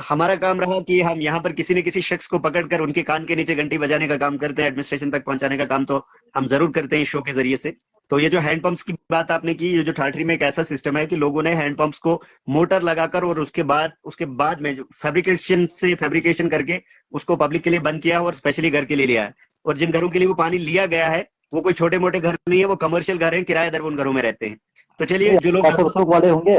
Speaker 2: हमारा काम रहा कि हम यहाँ पर किसी न किसी शख्स को पकड़कर उनके कान के नीचे घंटी बजाने का काम करते हैं, एडमिनिस्ट्रेशन तक पहुंचाने का काम तो हम जरूर करते हैं इस शो के जरिए से। तो ये जो हैंडपंप्स की बात आपने की, ये जो ठाठरी में एक ऐसा सिस्टम है कि लोगों ने हैंडपंप्स को मोटर लगाकर और उसके बाद में जो फैब्रिकेशन करके उसको पब्लिक के लिए बंद किया और स्पेशली घर के लिए लिया है। और जिन घरों के लिए वो पानी लिया गया है वो कोई छोटे मोटे घर नहीं है, वो कमर्शियल घर है, किराएदार उन घरों में रहते हैं। तो चलिए जो लोग
Speaker 4: वाले होंगे,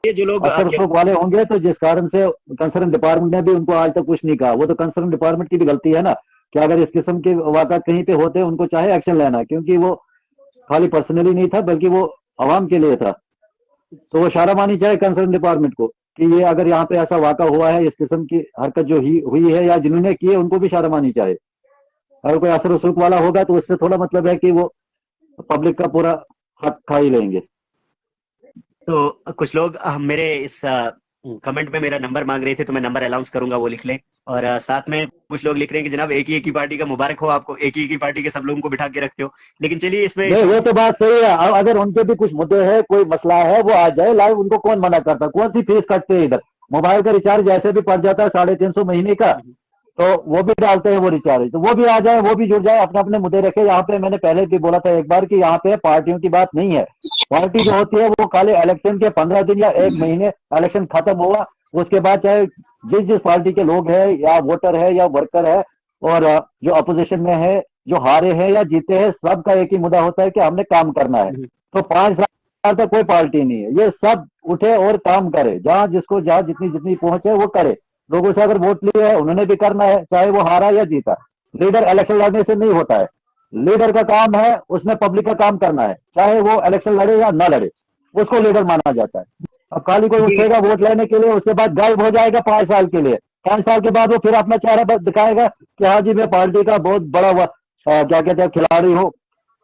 Speaker 2: जो लोग
Speaker 4: वाले होंगे, तो जिस कारण से कंसर्न डिपार्टमेंट ने भी उनको आज तक कुछ नहीं कहा, वो तो कंसर्न डिपार्टमेंट की भी गलती है ना कि अगर इस किस्म के वाक़ा कहीं पे होते हैं उनको चाहे एक्शन लेना, क्योंकि वो खाली पर्सनली नहीं था बल्कि वो आवाम के लिए था। तो वो शारामानी चाहे कंसर्न डिपार्टमेंट को कि ये अगर यहाँ पे ऐसा वाक़ा हुआ है, इस किस्म की हरकत जो हुई है या जिन्होंने की है उनको भी शारामानी चाहे। अगर कोई असर रसूख वाला होगा तो उससे थोड़ा मतलब है कि वो पब्लिक का पूरा हक खा ही लेंगे।
Speaker 2: तो कुछ लोग मेरे इस कमेंट में मेरा नंबर मांग रहे थे, तो मैं नंबर अनाउंस करूंगा, वो लिख लें। और साथ में कुछ लोग लिख रहे हैं कि जनाब एक ही पार्टी का मुबारक हो आपको, एक ही पार्टी के सब लोगों को बिठा के रखते हो। लेकिन चलिए इसमें
Speaker 4: वो तो बात सही है, अगर उनके भी कुछ मुद्दे हैं, कोई मसला है, वो आ जाए लाइव, उनको कौन मना करता? कौन सी फीस कटते हैं इधर? मोबाइल का रिचार्ज जैसे भी पड़ जाता है 350 महीने का, तो वो भी डालते हैं वो रिचार्ज, तो वो भी आ जाए, वो भी जुड़ जाए, अपने अपने मुद्दे रखे। यहाँ पे मैंने पहले भी बोला था एक बार कि यहाँ पे पार्टियों की बात नहीं है। पार्टी जो होती है वो खाली इलेक्शन के 15 दिन या 1 महीने, इलेक्शन खत्म हुआ उसके बाद चाहे जिस पार्टी के लोग हैं या वोटर है या वर्कर है और जो अपोजिशन में है, जो हारे हैं या जीते हैं, सबका एक ही मुद्दा होता है कि हमने काम करना है। तो 5 साल तक कोई पार्टी नहीं है, ये सब उठे और काम करे, जहां जिसको जहां जितनी जितनी पहुंच है वो करे। लोगों से अगर वोट लिया है उन्होंने भी करना है, चाहे वो हारा या जीता। लीडर इलेक्शन लड़ने से नहीं होता है, लीडर का काम है उसने पब्लिक का काम करना है, चाहे वो इलेक्शन लड़े या ना लड़े, उसको लीडर माना जाता है। अब खाली कोई उठेगा वोट लेने के लिए, उसके बाद गायब हो जाएगा 5 साल के लिए, 5 साल के बाद वो फिर अपना चेहरा दिखाएगा कि हाँ जी मैं पार्टी का बहुत बड़ा क्या कहते हैं खिलाड़ी हूँ,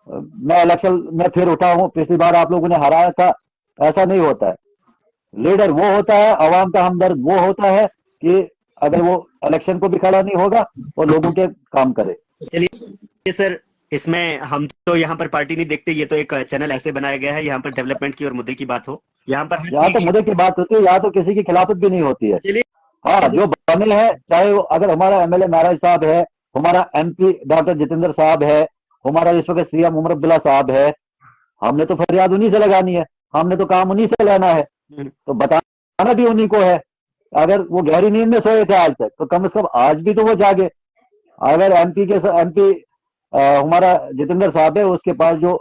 Speaker 4: मैं इलेक्शन में फिर उठा हूँ, पिछली बार आप लोगों ने हराया था। ऐसा नहीं होता है। लीडर वो होता है, आवाम का हमदर्द वो होता है कि अगर वो इलेक्शन को भी खड़ा नहीं होगा और लोगों के काम करे।
Speaker 2: चलिए सर, इसमें हम तो यहाँ पर पार्टी नहीं देखते, ये तो एक चैनल ऐसे बनाया गया है यहाँ पर डेवलपमेंट की और मुद्दे की बात हो, यहाँ
Speaker 4: तो मुद्दे की बात होती है, यहाँ तो किसी की खिलाफत भी नहीं होती है।
Speaker 2: चलिए
Speaker 4: हाँ, जो बने हैं, चाहे अगर हमारा एमएलए महराज साहब है, हमारा एमपी डॉक्टर जितेंद्र साहब है, हमारा इस वक्त सीएम उमर अब्दुल्ला साहब है, हमने तो फरियाद उन्हीं से लगानी है, हमने तो काम उन्हीं से लेना है, तो बताना भी उन्हीं को है। अगर वो गहरी नींद में सोए थे आज तक, तो कम से कम आज भी तो वो जागे। अगर एमपी हमारा जितेंद्र साहब है, उसके पास जो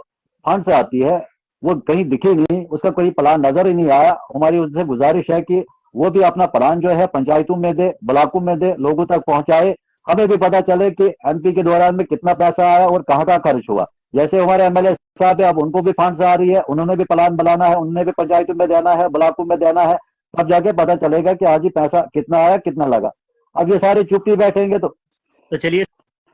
Speaker 4: फंड्स आती है वो कहीं दिखी नहीं, उसका कोई प्लान नजर ही नहीं आया। हमारी उससे गुजारिश है कि वो भी अपना प्लान जो है पंचायतों में दे, ब्लॉकों में दे, लोगों तक पहुंचाए, हमें भी पता चले कि एमपी के दौरान में कितना पैसा आया और कहाँ कहाँ खर्च हुआ। जैसे हमारे एमएलए साहब है, अब उनको भी फंड्स आ रही है, उन्होंने भी प्लान बनाना है, उन्होंने भी पंचायतों में देना है, ब्लॉकों में देना है, तब जाके पता चलेगा कि आज ही पैसा कितना आया कितना लगा। अब ये सारे चुप ही बैठेंगे तो
Speaker 2: चलिए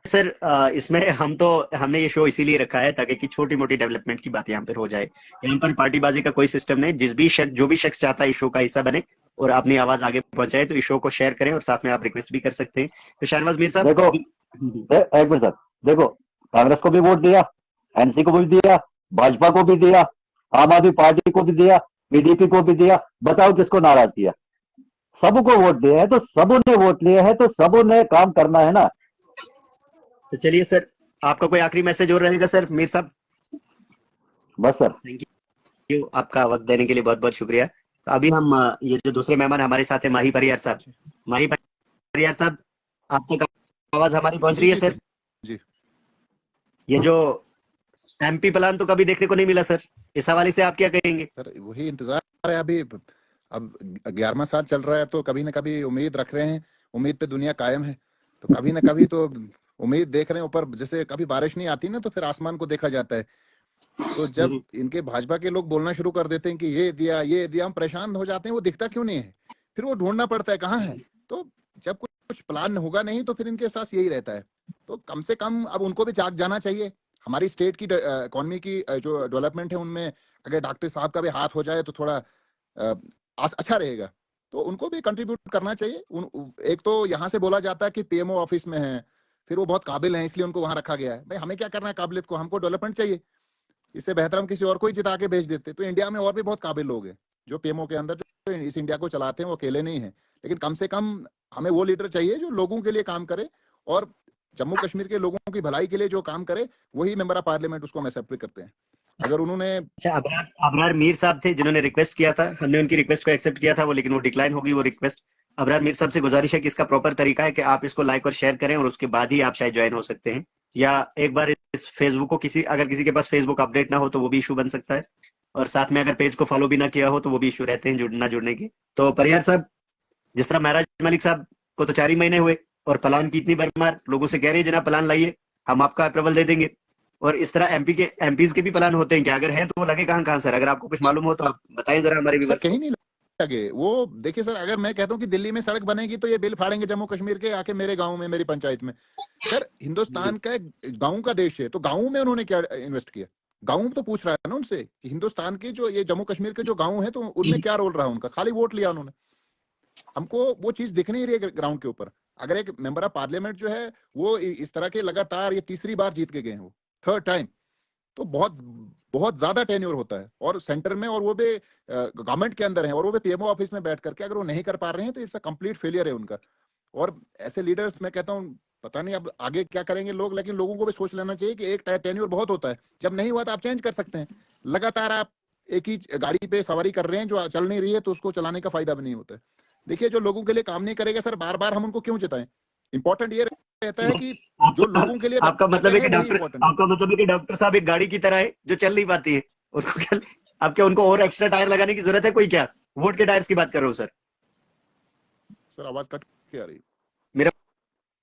Speaker 2: सर, इसमें हमने ये शो इसीलिए रखा है ताकि कि छोटी मोटी डेवलपमेंट की बात यहाँ पर हो जाए। यहाँ पर पार्टीबाजी का कोई सिस्टम नहीं, जो भी शख्स चाहता है इस शो का हिस्सा बने और अपनी आवाज आगे पहुंचाए, तो इस शो को शेयर करें और साथ में आप रिक्वेस्ट भी कर सकते हैं। तो शाहनवाज मीर साहब,
Speaker 4: देखो एक मिनट सर, देखो कांग्रेस को भी वोट दिया, एनसी को भी दिया, भाजपा को भी दिया, आम आदमी पार्टी को भी दिया, पीडीपी को भी दिया, बताओ किसको नाराज किया? सबको वोट दिए हैं, तो सबों ने वोट लिए हैं, तो सबों ने काम करना है ना।
Speaker 2: तो चलिए सर, आपका कोई आखिरी मैसेज और रहेगा सर मीर साहब?
Speaker 4: बस सर,
Speaker 2: थैंक यू, आपका वक्त देने के लिए बहुत बहुत शुक्रिया। तो अभी हम ये जो दूसरे मेहमान हमारे साथ है माही परियार साहब, माही परियार साहब, आप तक आवाज हमारी पहुंच रही है सर?
Speaker 1: जी।
Speaker 2: ये जो एमपी प्लान तो कभी देखने को नहीं मिला सर, इस हवाले से आप क्या कहेंगे?
Speaker 1: सर वही इंतजार है अभी। अब 11वां साल चल रहा है तो कभी ना कभी उम्मीद रख रहे हैं, उम्मीद पे दुनिया कायम है, तो कभी ना कभी तो उम्मीद देख रहे हैं ऊपर। जैसे कभी बारिश नहीं आती ना तो फिर आसमान को देखा जाता है। तो जब इनके भाजपा के लोग बोलना शुरू कर देते हैं कि ये दिया ये दिया, हम परेशान हो जाते हैं, वो दिखता क्यों नहीं है, फिर वो ढूंढना पड़ता है कहाँ है। तो जब कुछ प्लान होगा नहीं तो फिर इनके साथ यही रहता है। तो कम से कम अब उनको भी जाग जाना चाहिए। हमारी स्टेट की इकोनॉमी की जो डेवलपमेंट है उनमें अगर डॉक्टर साहब का भी हाथ हो जाए तो थोड़ा अच्छा रहेगा। तो उनको भी कंट्रीब्यूट करना चाहिए। एक तो यहाँ से बोला जाता है कि पीएमओ ऑफिस में है, फिर वो बहुत काबिल हैं इसलिए उनको वहां रखा गया है। भाई हमें क्या करना है काबिलियत को, हमको डेवलपमेंट चाहिए। इससे बेहतर हम किसी और को ही जिता के भेज देते। तो इंडिया में और भी बहुत काबिल लोग हैं जो पीएमओ के अंदर जो इस इंडिया को चलाते हैं, वो अकेले नहीं है। लेकिन कम से कम हमें वो लीडर चाहिए जो लोगों के लिए काम करे और जम्मू कश्मीर के लोगों की भलाई के लिए जो काम करे, वही मेंबर ऑफ पार्लियामेंट उसको हम एक्सेप्ट करते हैं। अगर उन्होंने
Speaker 2: अच्छा, अबरार मीर साहब थे जिन्होंने रिक्वेस्ट किया था, हमने उनकी रिक्वेस्ट को एक्सेप्ट किया था वो, लेकिन वो डिक्लाइन हो गई वो रिक्वेस्ट। अबरार मीर साहब से गुजारिश है कि इसका प्रॉपर तरीका है कि आप इसको लाइक और शेयर करें और उसके बाद ही आप शायद ज्वाइन हो सकते हैं, या एक बार इस फेसबुक को अगर किसी के पास फेसबुक अपडेट ना हो तो वो भी इशू बन सकता है, और साथ में अगर पेज को फॉलो भी ना किया हो तो वो भी इशू रहते हैं जुड़ने के। तो परियार साहब, जिस तरह महराज मलिक साहब को तो 4 ही महीने हुए और प्लान की इतनी भरमार, लोगों से कह रहे हैं जनाब प्लान लाइए, हम आपका अप्रूवल दे देंगे, और इस तरह एमपीज के भी प्लान होते हैं क्या? अगर है तो वो लगे कहाँ सर? अगर आपको कुछ मालूम हो तो आप बताएं जरा हमारे
Speaker 1: सर
Speaker 2: व्यूअर्स को।
Speaker 1: कहीं नहीं लगे वो। देखिए सर, अगर मैं कहता हूँ कि दिल्ली में सड़क बनेगी तो ये बिल फाड़ेंगे जम्मू कश्मीर के आके मेरे गांव में, मेरी पंचायत में। सर हिंदुस्तान का गांव का देश है, तो गांव में उन्होंने क्या इन्वेस्ट किया? गांव तो पूछ रहा है ना उनसे कि हिंदुस्तान के जो ये जम्मू कश्मीर के जो गांव है तो उनमें क्या रोल रहा उनका? खाली वोट लिया उन्होंने। हमको वो चीज दिख नहीं रही है ग्राउंड के ऊपर। अगर एक मेंबर ऑफ पार्लियामेंट जो है वो इस तरह के लगातार ये तीसरी बार जीत के गए हैं, वो 3rd टाइम, तो बहुत बहुत ज्यादा टेन्योर होता है। और सेंटर में, और वो भी गवर्नमेंट के अंदर है, और वो भी पीएमओ ऑफिस में बैठ करके अगर वो नहीं कर पा रहे हैं तो इट्स अ कंप्लीट फेलियर है उनका। और ऐसे लीडर्स मैं कहता हूँ पता नहीं अब आगे क्या करेंगे लोग, लेकिन लोगों को भी सोच लेना चाहिए कि एक टेन्योर बहुत होता है। जब नहीं हुआ तो आप चेंज कर सकते हैं। लगातार आप एक ही गाड़ी पे सवारी कर रहे हैं जो चल नहीं रही है, तो उसको चलाने का फायदा भी नहीं होता है। देखिए जो लोगों के लिए काम नहीं करेगा सर, बार बार हम उनको क्यों जिताएं? इंपॉर्टेंट ये रहता है कि जो लोगों के लिए
Speaker 2: आपका मतलब है कि
Speaker 1: इम्पोर्टेंट है।
Speaker 2: आपका मतलब है कि डॉक्टर साहब एक गाड़ी की तरह है जो चल नहीं पाती है, उनको क्या आप क्या उनको और एक्स्ट्रा टायर लगाने की जरूरत है कोई? क्या वोट के टायर्स की बात कर रहे हो सर?
Speaker 1: सर आवाज कट के आ रही है।
Speaker 2: मेरा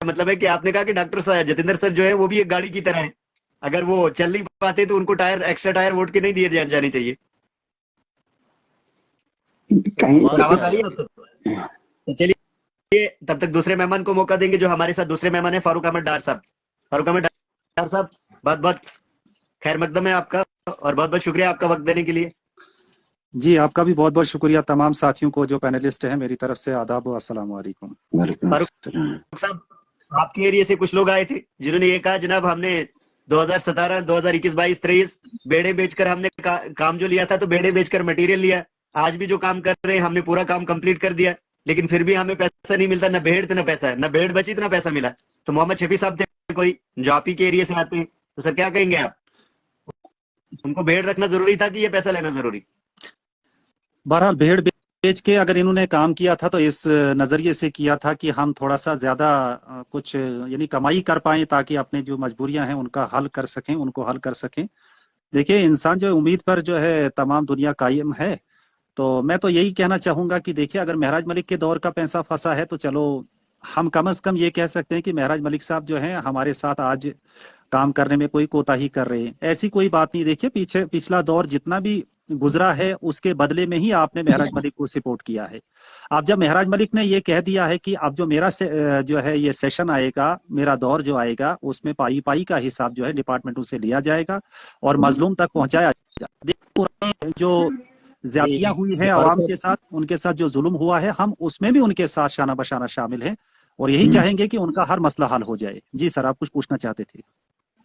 Speaker 2: मतलब है कि आपने कहा कि डॉक्टर साहब जतेंद्र सर जो है वो भी एक गाड़ी की तरह है, अगर वो चल नहीं पाते तो उनको टायर एक्स्ट्रा टायर वोट के नहीं दिए जाने चाहिए। आवाज आ रही है आपको? तो चलिए तब तक दूसरे मेहमान को मौका देंगे। जो हमारे साथ दूसरे मेहमान है फारूक अहमद डार साहब। फारूक अहमद डार साहब, बहुत बहुत खैर मकदम है आपका, और बहुत बहुत शुक्रिया आपका वक्त देने के लिए।
Speaker 5: जी आपका भी बहुत बहुत शुक्रिया। तमाम साथियों को जो पैनलिस्ट हैं मेरी तरफ से आदाब व अस्सलाम वालेकुम।
Speaker 2: फारूक साहब, आपके एरिया से कुछ लोग आए थे जिन्होंने ये कहा जनाब हमने 2017, 2021, 22, 23 बेड़े बेचकर हमने काम जो लिया था तो बेड़े बेचकर मटेरियल लिया, आज भी जो काम कर रहे हैं हमने पूरा काम कंप्लीट कर दिया, लेकिन फिर भी हमें पैसा नहीं मिलता, ना भेड़ तो ना पैसा, ना भेड़ बची तो ना पैसा मिला। तो मोहम्मद शफी साहब थे कोई जो आप ही के एरिया से आते हैं, तो सर क्या कहेंगे आप? उनको भेड़ रखना जरूरी था कि ये पैसा लेना जरूरी?
Speaker 5: बहरहाल भेड़ बेच के अगर इन्होंने काम किया था तो इस नजरिए से किया था कि हम थोड़ा सा ज्यादा कुछ यानी कमाई कर पाए ताकि अपने जो मजबूरियां हैं उनका हल कर सकें, उनको हल कर सकें। देखिए इंसान जो उम्मीद पर जो है तमाम दुनिया कायम है, तो मैं तो यही कहना चाहूंगा कि देखिए अगर महराज मलिक के दौर का पैसा फंसा है तो चलो हम कम से कम ये कह सकते हैं कि महराज मलिक साहब जो हैं हमारे साथ आज काम करने में कोई कोताही कर रहे हैं, ऐसी कोई बात नहीं। देखिए पिछला दौर जितना भी गुजरा है उसके बदले में ही आपने महराज मलिक को सपोर्ट किया है। अब जब महराज मलिक ने ये कह दिया है कि अब जो मेरा जो है ये सेशन आएगा, मेरा दौर जो आएगा उसमें पाई पाई का हिसाब जो है डिपार्टमेंटों से लिया जाएगा और मजलूम तक पहुंचाया जाएगा। देखिए जो ज्यादतियां हुई है आवाम के साथ, उनके साथ जो जुल्म हुआ है, हम उसमें भी उनके साथ शाना बशाना शामिल हैं और यही चाहेंगे कि उनका हर मसला हल हो जाए। जी सर, आप कुछ पूछना चाहते थे?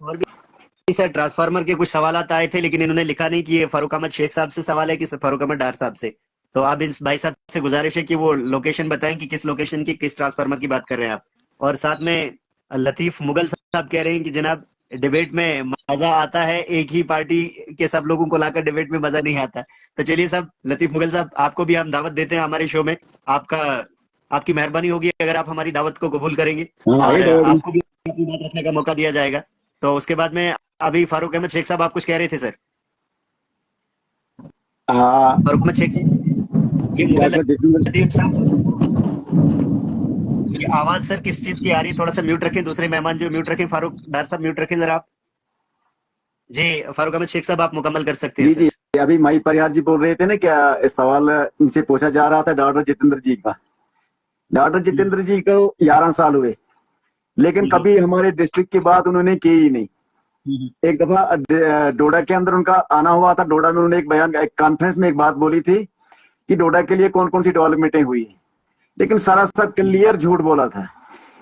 Speaker 2: और भी सर ट्रांसफार्मर के कुछ सवाल आए थे लेकिन इन्होंने लिखा नहीं कि ये फारूक अहमद शेख साहब से सवाल है कि फारूक अहमद डार साहब से। तो आप इस भाई साहब से गुजारिश है कि वो लोकेशन बताएं कि किस लोकेशन की किस ट्रांसफार्मर की बात कर रहे हैं आप। और साथ में लतीफ मुगल साहब कह रहे हैं कि जनाब डिबेट में मजा आता है, एक ही पार्टी के सब लोगों को लाकर डिबेट में मजा नहीं आता। तो चलिए साहब, लतीफ मुगल साहब आपको भी हम दावत देते हैं हमारे शो में। आपकी मेहरबानी होगी अगर आप हमारी दावत को कबूल करेंगे और आपको भी अपनी बात रखने का मौका दिया जाएगा। तो उसके बाद में अभी फारूक अहमद शेख साहब आप कुछ कह रहे थे सर?
Speaker 4: हाँ,
Speaker 2: फारूक अहमद शेख साहब, ये मुगल
Speaker 4: डॉक्टर जितेंद्र
Speaker 2: अदीब साहब, ये आवाज सर किस चीज की आ रही है? थोड़ा सा म्यूट रखें, दूसरे मेहमान जो म्यूट रखें, फारूक डार साहब म्यूट रखें जरा आप। जी फारूक अहमद शेख साहब आप मुकम्मल कर सकते हैं
Speaker 4: जी
Speaker 2: सर।
Speaker 4: जी, अभी माई परिहार जी बोल रहे थे ना, क्या इस सवाल इनसे पूछा जा रहा था डॉक्टर जितेंद्र जी का। डॉक्टर जितेंद्र जी को 11 साल हुए, लेकिन कभी हमारे डिस्ट्रिक्ट की बात उन्होंने की ही नहीं। एक दफा डोडा के अंदर उनका आना हुआ था। डोडा में उन्होंने एक बयान, एक कॉन्फ्रेंस में एक बात बोली थी कि डोडा के लिए कौन कौन सी डेवलपमेंटें हुई, लेकिन सरासर क्लियर झूठ बोला था।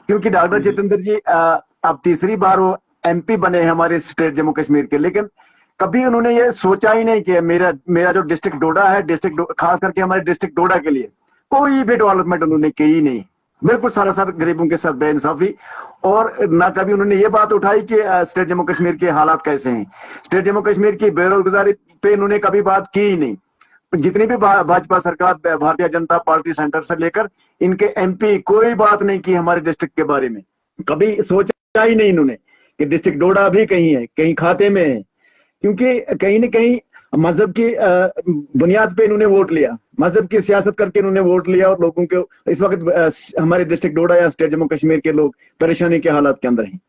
Speaker 4: क्योंकि डॉक्टर जितेंद्र जी अब तीसरी बार वो एमपी बने हैं हमारे स्टेट जम्मू कश्मीर के, लेकिन कभी उन्होंने ये सोचा ही नहीं कि मेरा जो डिस्ट्रिक्ट डोडा है, डिस्ट्रिक्ट खास करके हमारे डिस्ट्रिक्ट डोडा के लिए कोई भी डेवलपमेंट उन्होंने की ही नहीं। बिल्कुल सरासर गरीबों के साथ बेइंसाफी। और ना कभी उन्होंने ये बात उठाई कि स्टेट जम्मू कश्मीर के हालात कैसे हैं। स्टेट जम्मू कश्मीर की बेरोजगारी पे उन्होंने कभी बात की ही नहीं। जितनी भी भाजपा सरकार, भारतीय जनता पार्टी सेंटर से लेकर इनके एमपी कोई बात नहीं की हमारे डिस्ट्रिक्ट के बारे में। कभी सोचा ही नहीं इन्होंने कि डिस्ट्रिक्ट डोडा भी कहीं है, कहीं खाते में है। क्योंकि कहीं ना कहीं मजहब की बुनियाद पे इन्होंने वोट लिया, मजहब की सियासत करके इन्होंने वोट लिया। और लोगों को इस वक्त हमारे डिस्ट्रिक्ट डोडा या स्टेट जम्मू कश्मीर के लोग परेशानी के हालात के अंदर हैं।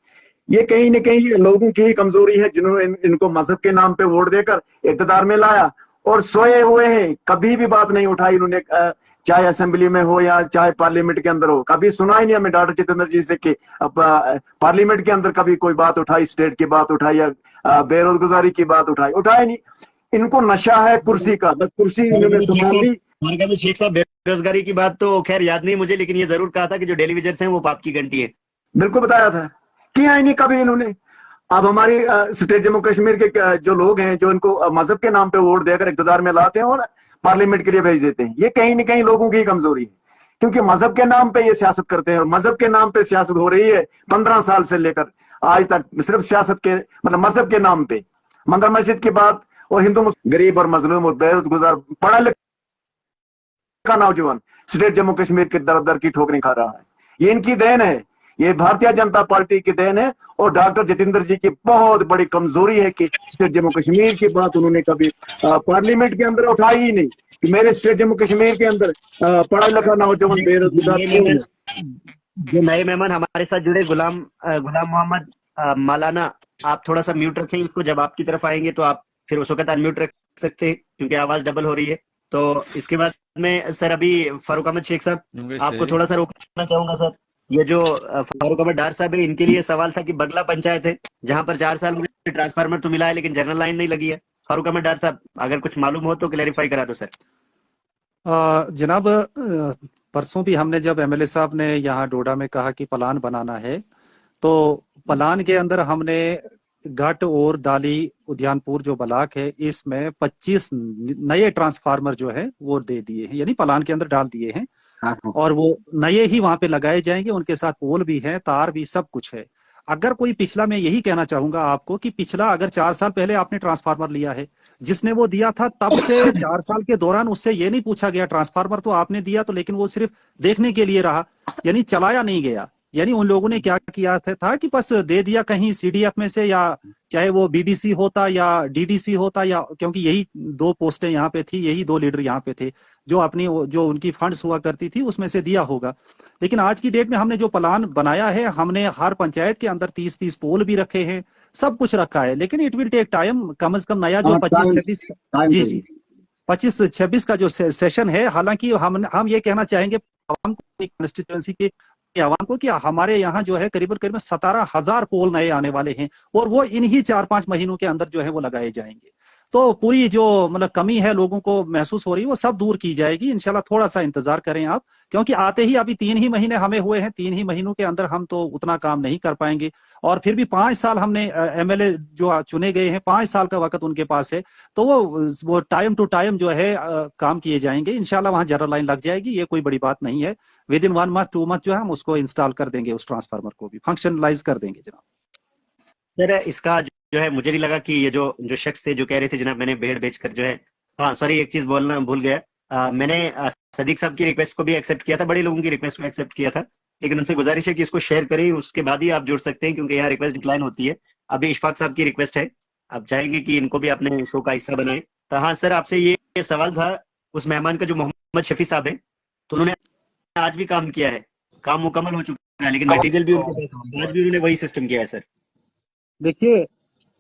Speaker 4: ये कहीं ना कहीं लोगों की ही कमजोरी है, जिन्होंने इनको मजहब के नाम पे वोट देकर इक़्तिदार में लाया और सोए हुए हैं। कभी भी बात नहीं उठाई इन्होंने, चाहे असेंबली में हो या चाहे पार्लियामेंट के अंदर हो। कभी सुना ही नहीं हमें डॉक्टर जितेंद्र जी से कि पार्लियामेंट के अंदर कभी कोई बात उठाई, स्टेट की बात उठाई या बेरोजगारी की बात उठाई नहीं। इनको नशा है कुर्सी का, बस कुर्सी इन्होंने संभाल ली।
Speaker 2: फारूक अहमद शेख साहब, बेरोजगारी की बात तो खैर याद नहीं मुझे, लेकिन ये जरूर कहा था कि जो डेली वेजर्स हैं वो पाप की घंटी है।
Speaker 4: बिल्कुल बताया था, किया ही नहीं कभी इन्होंने। अब हमारी स्टेट जम्मू कश्मीर के जो लोग हैं, जो इनको मजहब के नाम पे वोट देकर इक़्तिदार में लाते हैं और पार्लियामेंट के लिए भेज देते हैं, ये कहीं ना कहीं लोगों की कमजोरी है। क्योंकि मजहब के नाम पे ये सियासत करते हैं और मजहब के नाम पे सियासत हो रही है 15 साल से लेकर आज तक। सिर्फ सियासत के मतलब मजहब के नाम पे मंदिर मस्जिद की बात, और हिंदू गरीब और मजलूम और बेरोजगार पढ़ा लिखा नौजवान स्टेट जम्मू कश्मीर के दर दर की ठोकरें खा रहा है। ये इनकी देन है, ये भारतीय जनता पार्टी की देन है। और डॉक्टर जितेंद्र जी की बहुत बड़ी कमजोरी है कि स्टेट जम्मू कश्मीर की बात उन्होंने कभी पार्लियामेंट के अंदर उठाई ही नहीं कि मेरे स्टेट जम्मू कश्मीर के अंदर पढ़ा लिखा नौजवान बेरोजगार।
Speaker 2: जो नए मेहमान हमारे साथ जुड़े, गुलाम मोहम्मद मौलाना, आप थोड़ा सा म्यूट रखें इसको। जब आपकी तरफ आएंगे तो आप फिर उस वक्त अनम्यूट रख सकते हैं, क्योंकि आवाज डबल हो रही है। तो इसके बाद में सर अभी फारूक अहमद शेख साहब आपको थोड़ा सा रोकना चाहूंगा सर। ये जो फारूक अहमद डार साहब है, इनके लिए सवाल था कि बगला पंचायत है जहां पर 4 साल में ट्रांसफार्मर तो मिला है लेकिन जनरल लाइन नहीं लगी है। फारूक अहमद डार साहब अगर कुछ मालूम हो तो क्लैरिफाई करा दो सर।
Speaker 5: जनाब, परसों भी हमने जब एमएलए साहब ने यहाँ डोडा में कहा कि प्लान बनाना है, तो प्लान के अंदर हमने घाट और दाली उद्यानपुर जो ब्लॉक है इसमें 25 नए ट्रांसफार्मर जो है वो दे दिए हैं, यानी प्लान के अंदर डाल दिए हैं। और वो नए ही वहां पे लगाए जाएंगे, उनके साथ पोल भी है, तार भी, सब कुछ है। अगर कोई पिछला, मैं यही कहना चाहूंगा आपको कि पिछला अगर 4 साल पहले आपने ट्रांसफार्मर लिया है, जिसने वो दिया था तब से 4 साल के दौरान उससे ये नहीं पूछा गया, ट्रांसफार्मर तो आपने दिया तो लेकिन वो सिर्फ देखने के लिए रहा, यानी चलाया नहीं गया। यानी उन लोगों ने क्या किया था कि बस दे दिया कहीं सीडीएफ में से, या चाहे वो बीडीसी होता या डीडीसी होता, या क्योंकि यही 2 पोस्टें यहाँ पे थी, यही 2 लीडर यहाँ पे थे जो अपनी जो उनकी फंड्स हुआ करती थी उसमें से दिया होगा। लेकिन आज की डेट में हमने जो प्लान बनाया है, हमने हर पंचायत के अंदर 30-30 पोल भी रखे हैं, सब कुछ रखा है। लेकिन इट विल टेक टाइम, कम से कम नया जो 25-26 जी 25-26 का जो सेशन है, हालांकि हम ये कहना चाहेंगे आवाम को, कंस्टिट्यूएंसी के आवाम को, कि हमारे यहाँ जो है करीबन 17,000 पोल नए आने वाले हैं और वो इन्हीं 4-5 महीनों के अंदर जो है वो लगाए जाएंगे। तो पूरी जो मतलब कमी है लोगों को महसूस हो रही है वो सब दूर की जाएगी इंशाल्लाह। थोड़ा सा इंतजार करें आप, क्योंकि आते ही अभी 3 ही महीने हमें हुए हैं, 3 ही महीनों के अंदर हम तो उतना काम नहीं कर पाएंगे। और फिर भी 5 साल हमने एमएलए जो चुने गए हैं, 5 साल का वक्त उनके पास है, तो वो टाइम टू टाइम जो है काम किए जाएंगे इंशाल्लाह। वहां जनरल लाइन लग जाएगी, ये कोई बड़ी बात नहीं है। विद इन 1 मंथ 2 मंथ जो है हम उसको इंस्टॉल कर देंगे, उस ट्रांसफार्मर को भी फंक्शनलाइज कर देंगे जनाब।
Speaker 2: सर इसका जो है मुझे नहीं लगा कि ये जो शख्स थे जो कह रहे थे जनाब मैंने भेड़ बेचकर जो है, हाँ सॉरी एक चीज बोलना भूल गया, मैंने सदीक साहब की रिक्वेस्ट को भी एक्सेप्ट किया था, बड़े लोगों की रिक्वेस्ट को एक्सेप्ट किया था, लेकिन उनसे गुजारिश है कि इसको शेयर करें, उसके बाद ही आप जुड़ सकते हैं, क्योंकि यहाँ रिक्वेस्ट डिक्लाइन होती है। अभी इशफाक साहब की रिक्वेस्ट है, आप चाहेंगे कि इनको भी अपने शो का हिस्सा बनाएं। तो हाँ सर, आपसे ये सवाल था उस मेहमान का जो मोहम्मद शफी साहब है, तो उन्होंने आज भी काम किया है, काम मुकम्मल हो चुका है, लेकिन मटेरियल भी उनके पास है। आज भी उन्होंने वही सिस्टम किया है सर।
Speaker 5: देखिए,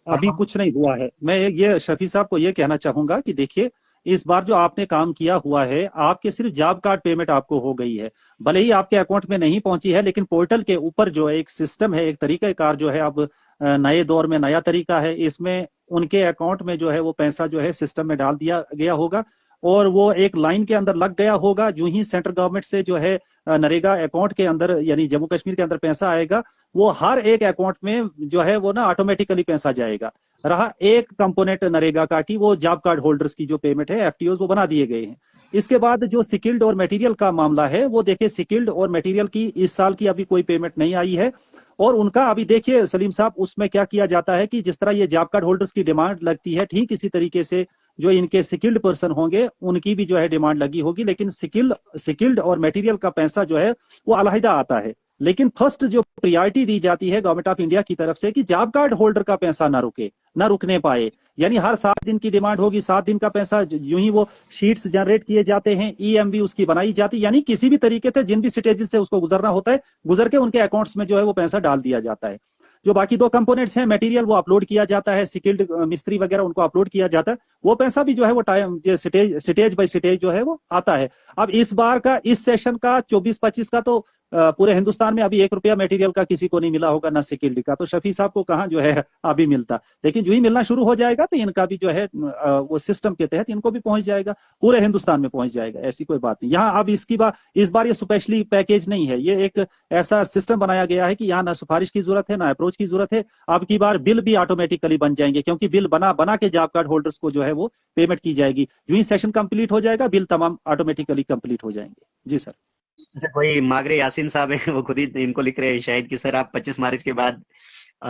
Speaker 5: अभी कुछ नहीं हुआ है। मैं ये शफी साहब को ये कहना चाहूंगा कि देखिए, इस बार जो आपने काम किया हुआ है, आपके सिर्फ जॉब कार्ड पेमेंट आपको हो गई है, भले ही आपके अकाउंट में नहीं पहुंची है, लेकिन पोर्टल के ऊपर जो एक सिस्टम है, एक तरीकाकार जो है, अब नए दौर में नया तरीका है, इसमें उनके अकाउंट में जो है वो पैसा जो है सिस्टम में डाल दिया गया होगा और वो एक लाइन के अंदर लग गया होगा। जो ही सेंट्रल गवर्नमेंट से जो है नरेगा अकाउंट के अंदर यानी जम्मू कश्मीर के अंदर पैसा आएगा, वो हर एक अकाउंट में जो है वो ना ऑटोमेटिकली पैसा जाएगा। रहा एक कंपोनेंट नरेगा का कि वो जॉब कार्ड होल्डर्स की जो पेमेंट है, एफटीओज, वो बना दिए गए हैं। इसके बाद जो स्किल्ड और मटेरियल का मामला है, वो देखिए स्किल्ड और मटेरियल की इस साल की अभी कोई पेमेंट नहीं आई है। और उनका अभी देखिए सलीम साहब, उसमें क्या किया जाता है कि जिस तरह ये जॉब कार्ड होल्डर्स की डिमांड लगती है, ठीक इसी तरीके से जो इनके स्किल्ड पर्सन होंगे उनकी भी जो है डिमांड लगी होगी, लेकिन स्किल्ड और मटेरियल का पैसा जो है वो अलहदा आता है। लेकिन फर्स्ट जो प्रायोरिटी दी जाती है गवर्नमेंट ऑफ इंडिया की तरफ से कि जॉब कार्ड होल्डर का पैसा ना रुके, ना रुकने पाए। यानी हर 7 दिन की डिमांड होगी, 7 दिन का पैसा यूं ही वो शीट्स जनरेट किए जाते हैं, ईएमवी उसकी बनाई जाती, यानी किसी भी तरीके से जिन भी स्टेजेस से उसको गुजरना होता है, गुजर के उनके अकाउंट्स में जो है वो पैसा डाल दिया जाता है। जो बाकी 2 कंपोनेंट्स हैं, मटेरियल वो अपलोड किया जाता है, स्किल्ड मिस्त्री वगैरह उनको अपलोड किया जाता है, वो पैसा भी जो है वो टाइम स्टेज बाय स्टेज जो है वो आता है। अब इस बार का इस सेशन का 24-25 का तो पूरे हिंदुस्तान में अभी 1 रुपया मटेरियल का किसी को नहीं मिला होगा, ना स्किल्ड का। तो शफी साहब को कहाँ जो है अभी मिलता, लेकिन जो ही मिलना शुरू हो जाएगा तो इनका भी जो है वो सिस्टम के तहत इनको भी पहुंच जाएगा, पूरे हिंदुस्तान में पहुंच जाएगा, ऐसी कोई बात नहीं। यहाँ अब इस बार ये स्पेशली पैकेज नहीं है, ये एक ऐसा सिस्टम बनाया गया है कि यहाँ ना सिफारिश की जरूरत है, ना अप्रोच की जरूरत है। अब की बार बिल भी ऑटोमेटिकली बन जाएंगे, क्योंकि बिल बना के जॉब कार्ड होल्डर्स को जो है वो पेमेंट की जाएगी। जो ही सेशन कंप्लीट हो जाएगा, बिल तमाम ऑटोमेटिकली कंप्लीट हो जाएंगे। जी सर।
Speaker 2: अच्छा, कोई मागरे यासीन साहब है, वो खुद ही इनको लिख रहे हैं शायद कि सर आप 25 मार्च के बाद